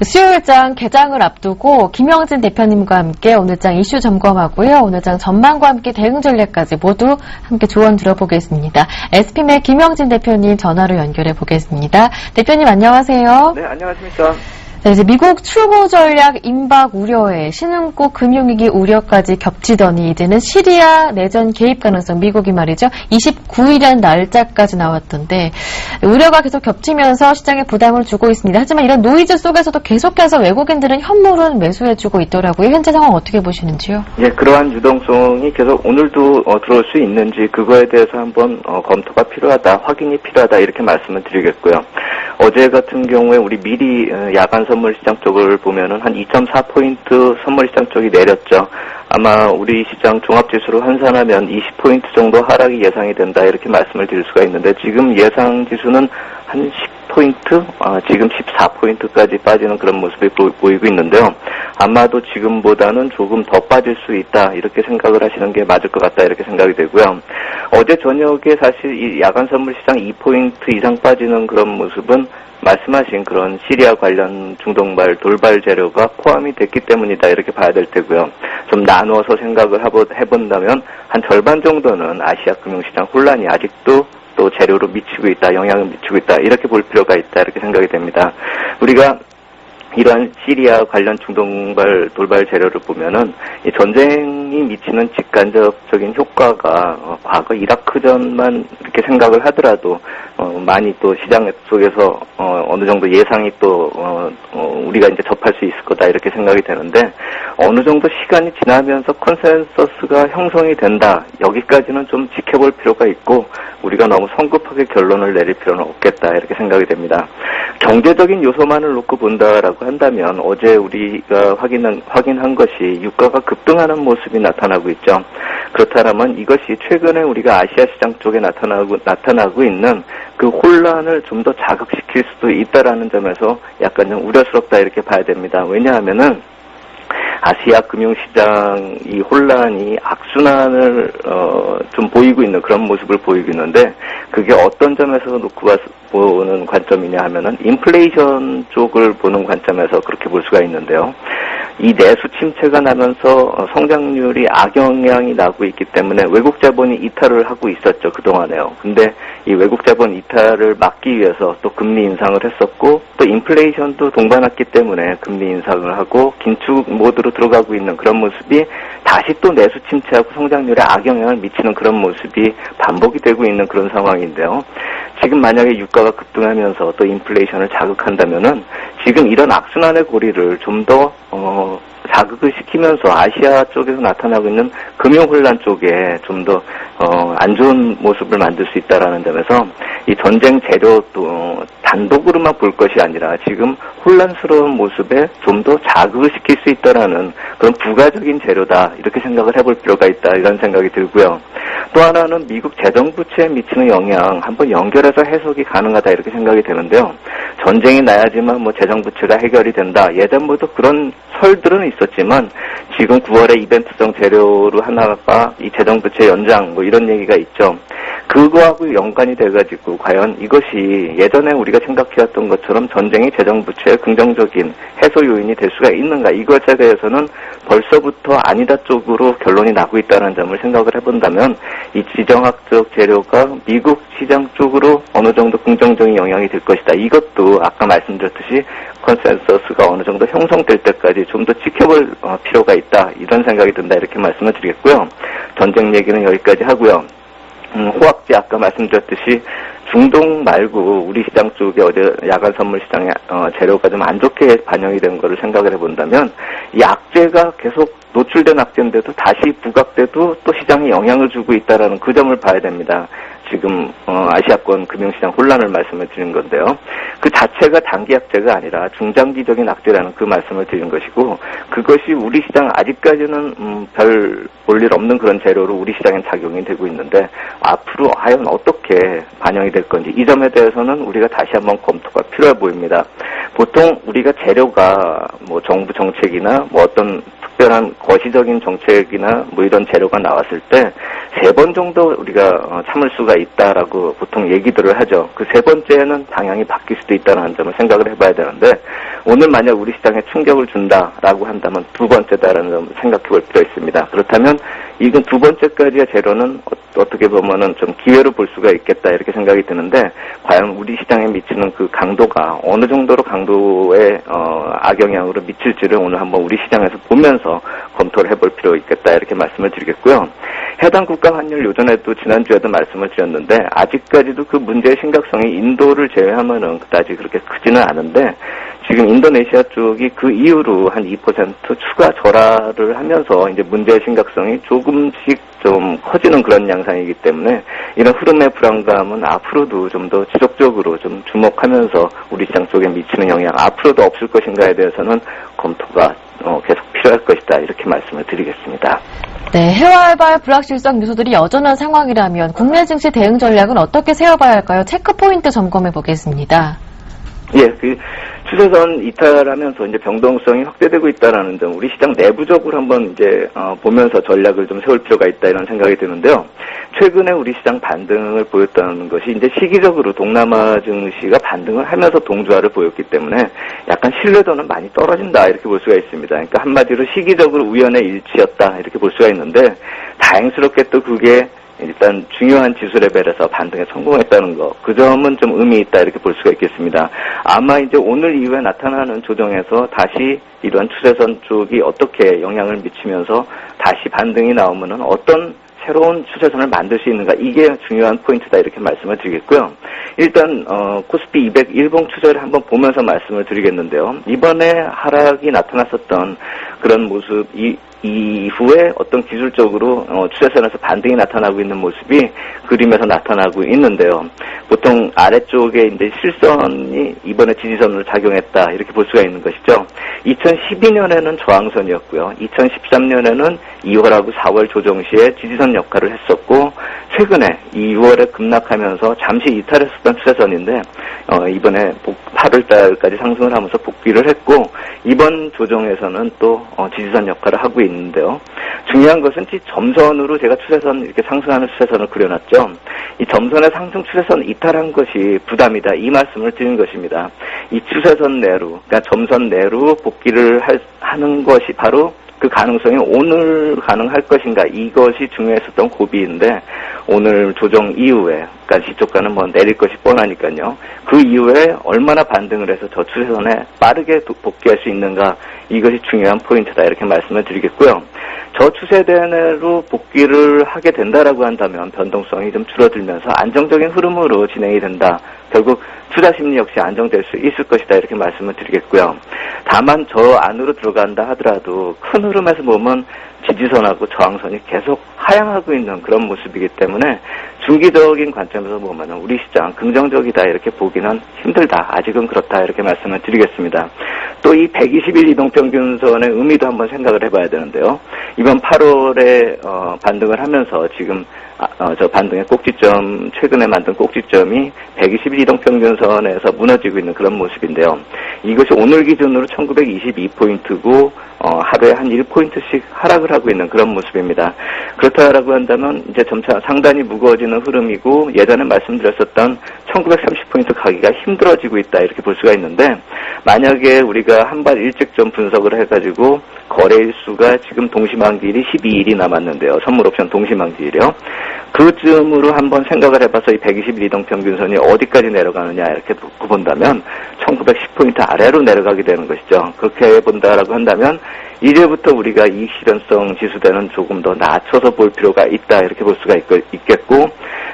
수요일장 개장을 앞두고 김영진 대표님과 함께 오늘장 이슈 점검하고요. 오늘장 전망과 함께 대응 전략까지 모두 함께 조언 들어보겠습니다. SPM의 김영진 대표님 전화로 연결해 보겠습니다. 대표님 안녕하세요. 네, 안녕하십니까. 네, 이제 미국 출구 전략 임박 우려에 신흥국 금융위기 우려까지 겹치더니 이제는 시리아 내전 개입 가능성, 미국이 말이죠. 29일이라는 날짜까지 나왔던데 우려가 계속 겹치면서 시장에 부담을 주고 있습니다. 하지만 이런 노이즈 속에서도 계속해서 외국인들은 현물은 매수해주고 있더라고요. 현재 상황 어떻게 보시는지요? 예, 그러한 유동성이 계속 오늘도 들어올 수 있는지 그거에 대해서 한번 검토가 필요하다, 확인이 필요하다 이렇게 말씀을 드리겠고요. 어제 같은 경우에 우리 미리 야간 선물 시장 쪽을 보면은 한 2.4포인트 선물 시장 쪽이 내렸죠. 아마 우리 시장 종합지수로 환산하면 20포인트 정도 하락이 예상이 된다 이렇게 말씀을 드릴 수가 있는데 지금 예상 지수는 한 10포인트, 지금 14포인트까지 빠지는 그런 모습이 보이고 있는데요. 아마도 지금보다는 조금 더 빠질 수 있다 이렇게 생각을 하시는 게 맞을 것 같다 이렇게 생각이 되고요. 어제 저녁에 사실 이 야간 선물 시장 2포인트 이상 빠지는 그런 모습은 말씀하신 그런 시리아 관련 중동발 돌발 재료가 포함이 됐기 때문이다 이렇게 봐야 될 테고요. 좀 나누어서 생각을 해본다면 한 절반 정도는 아시아 금융시장 혼란이 아직도 또 재료로 미치고 있다, 영향을 미치고 있다 이렇게 볼 필요가 있다 이렇게 생각이 됩니다. 우리가 이러한 시리아 관련 중동발 돌발 재료를 보면은 이 전쟁이 미치는 직간접적인 효과가 과거 이라크전만 이렇게 생각을 하더라도 많이 또 시장 속에서 어느 정도 예상이 또 우리가 이제 접할 수 있을 거다 이렇게 생각이 되는데 어느 정도 시간이 지나면서 컨센서스가 형성이 된다 여기까지는 좀 지켜볼 필요가 있고 우리가 너무 성급하게 결론을 내릴 필요는 없겠다 이렇게 생각이 됩니다. 경제적인 요소만을 놓고 본다라고 한다면 어제 우리가 확인한 것이 유가가 급등하는 모습이 나타나고 있죠. 그렇다면 이것이 최근에 우리가 아시아 시장 쪽에 나타나고 있는 그 혼란을 좀 더 자극시킬 수도 있다라는 점에서 약간 좀 우려스럽다 이렇게 봐야 됩니다. 왜냐하면은 아시아 금융시장 이 혼란이 악순환을 좀 보이고 있는 그런 모습을 보이고 있는데 그게 어떤 점에서 놓고 보는 관점이냐 하면은 인플레이션 쪽을 보는 관점에서 그렇게 볼 수가 있는데요. 이 내수 침체가 나면서 성장률이 악영향이 나고 있기 때문에 외국 자본이 이탈을 하고 있었죠. 그동안에요. 근데 이 외국 자본 이탈을 막기 위해서 또 금리 인상을 했었고 또 인플레이션도 동반했기 때문에 금리 인상을 하고 긴축 모드로 들어가고 있는 그런 모습이 다시 또 내수 침체하고 성장률에 악영향을 미치는 그런 모습이 반복이 되고 있는 그런 상황인데요. 지금 만약에 유가가 급등하면서 또 인플레이션을 자극한다면은 지금 이런 악순환의 고리를 좀 더 자극을 시키면서 아시아 쪽에서 나타나고 있는 금융 혼란 쪽에 좀 더 안 좋은 모습을 만들 수 있다라는 점에서 이 전쟁 재료도 단독으로만 볼 것이 아니라 지금 혼란스러운 모습에 좀 더 자극을 시킬 수 있다라는 그런 부가적인 재료다 이렇게 생각을 해볼 필요가 있다 이런 생각이 들고요. 또 하나는 미국 재정부채에 미치는 영향 한번 연결해서 해석이 가능하다 이렇게 생각이 되는데요. 전쟁이 나야지만 뭐 재정부채가 해결이 된다. 예전부터 그런 설들은 있었지만 지금 9월에 이벤트성 재료로 하나가 이 재정부채 연장 뭐 이런 얘기가 있죠. 그거하고 연관이 돼가지고 과연 이것이 예전에 우리가 생각해왔던 것처럼 전쟁이 재정부채의 긍정적인 해소 요인이 될 수가 있는가 이것에 대해서는 벌써부터 아니다 쪽으로 결론이 나고 있다는 점을 생각을 해본다면 이 지정학적 재료가 미국 시장 쪽으로 어느 정도 긍정적인 영향이 될 것이다. 이것도 아까 말씀드렸듯이 컨센서스가 어느 정도 형성될 때까지 좀 더 지켜볼 필요가 있다. 이런 생각이 든다. 이렇게 말씀을 드리겠고요. 전쟁 얘기는 여기까지 하고요. 호황제 아까 말씀드렸듯이 중동 말고 우리 시장 쪽에 어제 야간 선물 시장에 재료가 좀 안 좋게 반영이 된 거를 생각을 해본다면 이 악재가 계속 노출된 악재인데도 다시 부각돼도 또 시장에 영향을 주고 있다라는 그 점을 봐야 됩니다. 지금 아시아권 금융시장 혼란을 말씀을 드린 건데요. 그 자체가 단기 악재가 아니라 중장기적인 악재라는 그 말씀을 드린 것이고 그것이 우리 시장 아직까지는 별 볼 일 없는 그런 재료로 우리 시장에 작용이 되고 있는데 앞으로 과연 어떻게 반영이 될 건지 이 점에 대해서는 우리가 다시 한번 검토가 필요해 보입니다. 보통 우리가 재료가 뭐 정부 정책이나 뭐 어떤 특별한 거시적인 정책이나 뭐 이런 재료가 나왔을 때 3번 정도 우리가 참을 수가 있다라고 보통 얘기들을 하죠. 그 3번째는 방향이 바뀔 수도 있다는 점을 생각을 해봐야 되는데 오늘 만약 우리 시장에 충격을 준다라고 한다면 2번째다라는 점을 생각해 볼 필요가 있습니다. 그렇다면 이건 2번째까지의 재료는 어떻게 보면은 좀 기회로 볼 수가 있겠다 이렇게 생각이 드는데 과연 우리 시장에 미치는 그 강도가 어느 정도로 강도의 악영향으로 미칠지를 오늘 한번 우리 시장에서 보면서 검토를 해볼 필요가 있겠다 이렇게 말씀을 드리겠고요. 해당 국가 환율 요전에도 지난주에도 말씀을 드렸는데 아직까지도 그 문제의 심각성이 인도를 제외하면은 그다지 그렇게 크지는 않은데 지금 인도네시아 쪽이 그 이후로 한 2% 추가 절하를 하면서 이제 문제의 심각성이 조금씩 좀 커지는 그런 양상이기 때문에 이런 흐름의 불안감은 앞으로도 좀 더 지속적으로 좀 주목하면서 우리 시장 쪽에 미치는 영향 앞으로도 없을 것인가에 대해서는 검토가 계속 필요할 것이다 이렇게 말씀을 드리겠습니다. 네, 해외발 불확실성 요소들이 여전한 상황이라면 국내 증시 대응 전략은 어떻게 세워봐야 할까요? 체크 포인트 점검해 보겠습니다. 예, 그 추세선 이탈하면서 이제 변동성이 확대되고 있다라는 점, 우리 시장 내부적으로 한번 이제 보면서 전략을 좀 세울 필요가 있다 이런 생각이 드는데요. 최근에 우리 시장 반등을 보였다는 것이 이제 시기적으로 동남아 증시가 반등을 하면서 동조화를 보였기 때문에 약간 신뢰도는 많이 떨어진다 이렇게 볼 수가 있습니다. 그러니까 한마디로 시기적으로 우연의 일치였다 이렇게 볼 수가 있는데 다행스럽게 또 그게 일단 중요한 지수 레벨에서 반등에 성공했다는 거, 그 점은 좀 의미 있다 이렇게 볼 수가 있겠습니다. 아마 이제 오늘 이후에 나타나는 조정에서 다시 이러한 추세선 쪽이 어떻게 영향을 미치면서 다시 반등이 나오면은 어떤 새로운 추세선을 만들 수 있는가, 이게 중요한 포인트다 이렇게 말씀을 드리겠고요. 일단 코스피 200 일봉 추세를 한번 보면서 말씀을 드리겠는데요. 이번에 하락이 나타났었던 그런 모습 이후에 어떤 기술적으로 추세선에서 반등이 나타나고 있는 모습이 그림에서 나타나고 있는데요. 보통 아래쪽에 이제 실선이 이번에 지지선으로 작용했다 이렇게 볼 수가 있는 것이죠. 2012년에는 저항선이었고요. 2013년에는 2월하고 4월 조정 시에 지지선 역할을 했었고 최근에 2월에 급락하면서 잠시 이탈했었던 추세선인데 이번에 8월달까지 상승을 하면서 복귀를 했고 이번 조정에서는 또 지지선 역할을 하고 있는데요. 중요한 것은 점선으로 제가 추세선 이렇게 상승하는 추세선을 그려놨죠. 이 점선의 상승 추세선 이탈한 것이 부담이다 이 말씀을 드린 것입니다. 이 추세선 내로 그러니까 점선 내로 복귀를 하는 것이 바로 그 가능성이 오늘 가능할 것인가 이것이 중요했었던 고비인데 오늘 조정 이후에 그러니까 시초가는 뭐 내릴 것이 뻔하니까요. 그 이후에 얼마나 반등을 해서 저 추세선에 빠르게 복귀할 수 있는가 이것이 중요한 포인트다 이렇게 말씀을 드리겠고요. 저 추세대로 복귀를 하게 된다라고 한다면 변동성이 좀 줄어들면서 안정적인 흐름으로 진행이 된다. 결국 투자 심리 역시 안정될 수 있을 것이다 이렇게 말씀을 드리겠고요. 다만 저 안으로 들어간다 하더라도 큰 흐름에서 보면 지지선하고 저항선이 계속 하향하고 있는 그런 모습이기 때문에 중기적인 관점에서 보면 우리 시장 긍정적이다 이렇게 보기는 힘들다. 아직은 그렇다 이렇게 말씀을 드리겠습니다. 또 이 120일 이동평균선의 의미도 한번 생각을 해봐야 되는데요. 이번 8월에 반등을 하면서 지금 저 반등의 꼭지점 최근에 만든 꼭지점이 120일 이동평균선에서 무너지고 있는 그런 모습인데요. 이것이 오늘 기준으로 1922포인트고 하루에 한 1포인트씩 하락을 하고 있는 그런 모습입니다. 그렇다라고 한다면 이제 점차 상당히 무거워지는 흐름이고 예전에 말씀드렸었던 1930포인트 가기가 힘들어지고 있다 이렇게 볼 수가 있는데 만약에 우리가 한 발 일찍 좀 분석을 해가지고 거래일수가 지금 동시만기일이 12일이 남았는데요. 선물옵션 동시만기일이요. 그쯤으로 한번 생각을 해봐서 이 120일 이동평균선이 어디까지 내려가느냐 이렇게 놓고 본다면 1910포인트 아래로 내려가게 되는 것이죠. 그렇게 본다라고 한다면 이제부터 우리가 이익 실현성 지수대는 조금 더 낮춰서 볼 필요가 있다 이렇게 볼 수가 있겠고,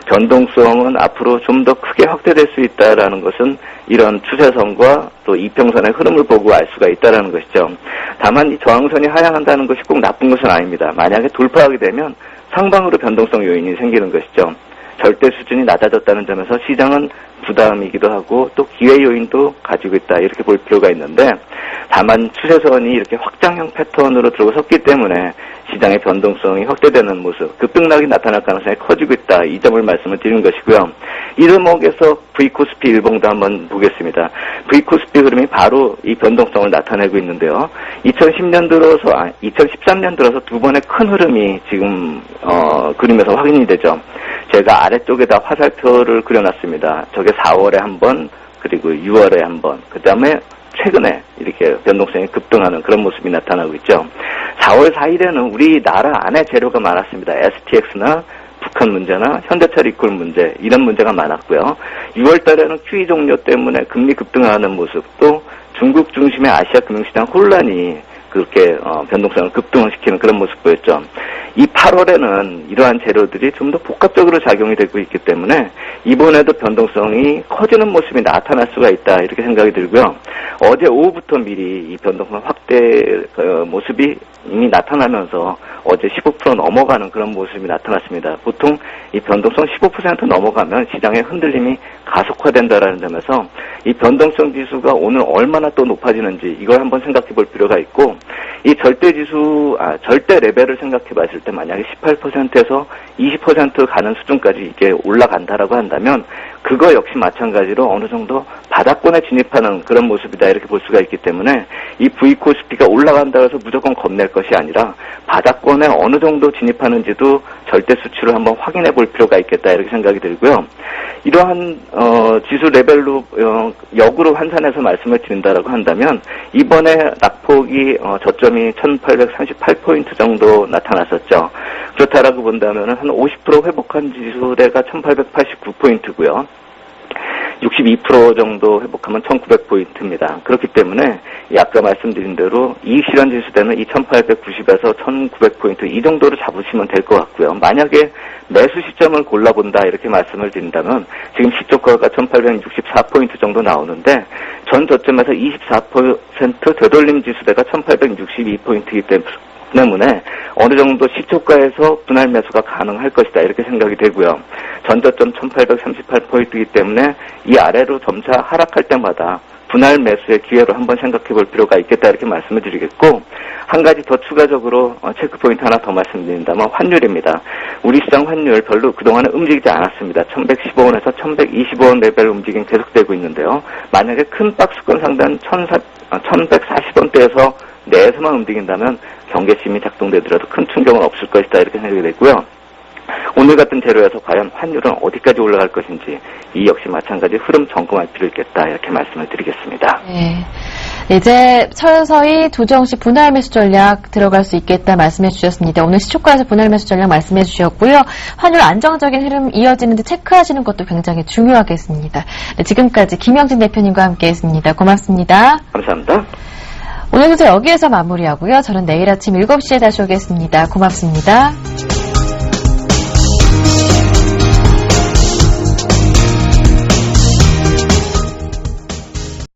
변동성은 앞으로 좀 더 크게 확대될 수 있다라는 것은 이런 추세선과 또 이평선의 흐름을 보고 알 수가 있다라는 것이죠. 다만 이 저항선이 하향한다는 것이 꼭 나쁜 것은 아닙니다. 만약에 돌파하게 되면 상방으로 변동성 요인이 생기는 것이죠. 절대 수준이 낮아졌다는 점에서 시장은 부담이기도 하고 또 기회 요인도 가지고 있다 이렇게 볼 필요가 있는데, 다만 추세선이 이렇게 확장형 패턴으로 들어섰기 때문에 시장의 변동성이 확대되는 모습, 급등락이 나타날 가능성이 커지고 있다, 이 점을 말씀을 드리는 것이고요. 이 대목에서 V코스피 일봉도 한번 보겠습니다. V코스피 흐름이 바로 이 변동성을 나타내고 있는데요. 2013년 들어서 두 번의 큰 흐름이 지금 그림에서 확인이 되죠. 제가 아래쪽에다 화살표를 그려놨습니다. 저게 4월에 한 번, 그리고 6월에 한 번, 그 다음에 최근에 이렇게 변동성이 급등하는 그런 모습이 나타나고 있죠. 4월 4일에는 우리나라 안에 재료가 많았습니다. STX나 북한 문제나 현대차 리콜 문제, 이런 문제가 많았고요. 6월 달에는 QE 종료 때문에 금리 급등하는 모습, 또 중국 중심의 아시아 금융시장 혼란이 그렇게 변동성을 급등시키는 그런 모습 보였죠. 이 8월에는 이러한 재료들이 좀 더 복합적으로 작용이 되고 있기 때문에 이번에도 변동성이 커지는 모습이 나타날 수가 있다 이렇게 생각이 들고요. 어제 오후부터 미리 이 변동성 확대 모습이 이미 나타나면서 어제 15% 넘어가는 그런 모습이 나타났습니다. 보통 이 변동성 15% 넘어가면 시장의 흔들림이 가속화된다라는 점에서 이 변동성 지수가 오늘 얼마나 또 높아지는지 이걸 한번 생각해 볼 필요가 있고, 이 절대 레벨을 생각해 봤을 때 만약에 18%에서 20% 가는 수준까지 이게 올라간다라고 한다면 그거 역시 마찬가지로 어느 정도 바닥권에 진입하는 그런 모습이다 이렇게 볼 수가 있기 때문에 이 V코스피가 올라간다고 해서 무조건 겁낼 것이 아니라 바닥권에 어느 정도 진입하는지도 절대 수치를 한번 확인해 볼 필요가 있겠다 이렇게 생각이 들고요. 이러한 지수 레벨로 역으로 환산해서 말씀을 드린다라고 한다면 이번에 낙폭이 저점이 1838포인트 정도 나타났었죠. 그렇다라고 본다면 한 50% 회복한 지수대가 1889포인트고요. 62% 정도 회복하면 1900포인트입니다. 그렇기 때문에 아까 말씀드린 대로 이익 실현 지수대는 2890에서 1900포인트 이 정도로 잡으시면 될 것 같고요. 만약에 매수 시점을 골라본다 이렇게 말씀을 드린다면 지금 시초가가 1864포인트 정도 나오는데 전 저점에서 24% 되돌림 지수대가 1862포인트이기 때문에 어느 정도 시초가에서 분할 매수가 가능할 것이다 이렇게 생각이 되고요. 전저점 1838포인트이기 때문에 이 아래로 점차 하락할 때마다 분할 매수의 기회로 한번 생각해 볼 필요가 있겠다 이렇게 말씀을 드리겠고, 한 가지 더 추가적으로 체크포인트 하나 더 말씀드린다면 환율입니다. 우리 시장 환율 별로 그동안에 움직이지 않았습니다. 1115원에서 1125원 레벨 움직임 계속되고 있는데요. 만약에 큰 박스권 상단 1140원대에서 내에서만 움직인다면 경계심이 작동되더라도 큰 충격은 없을 것이다 이렇게 생각이 되고요. 오늘 같은 재료에서 과연 환율은 어디까지 올라갈 것인지 이 역시 마찬가지 흐름 점검할 필요 있겠다 이렇게 말씀을 드리겠습니다. 네. 이제 서서히 조정식 분할 매수 전략 들어갈 수 있겠다 말씀해 주셨습니다. 오늘 시초가에서 분할 매수 전략 말씀해 주셨고요. 환율 안정적인 흐름 이어지는데 체크하시는 것도 굉장히 중요하겠습니다. 네, 지금까지 김영진 대표님과 함께했습니다. 고맙습니다. 감사합니다. 오늘도 여기에서 마무리하고요. 저는 내일 아침 7시에 다시 오겠습니다. 고맙습니다.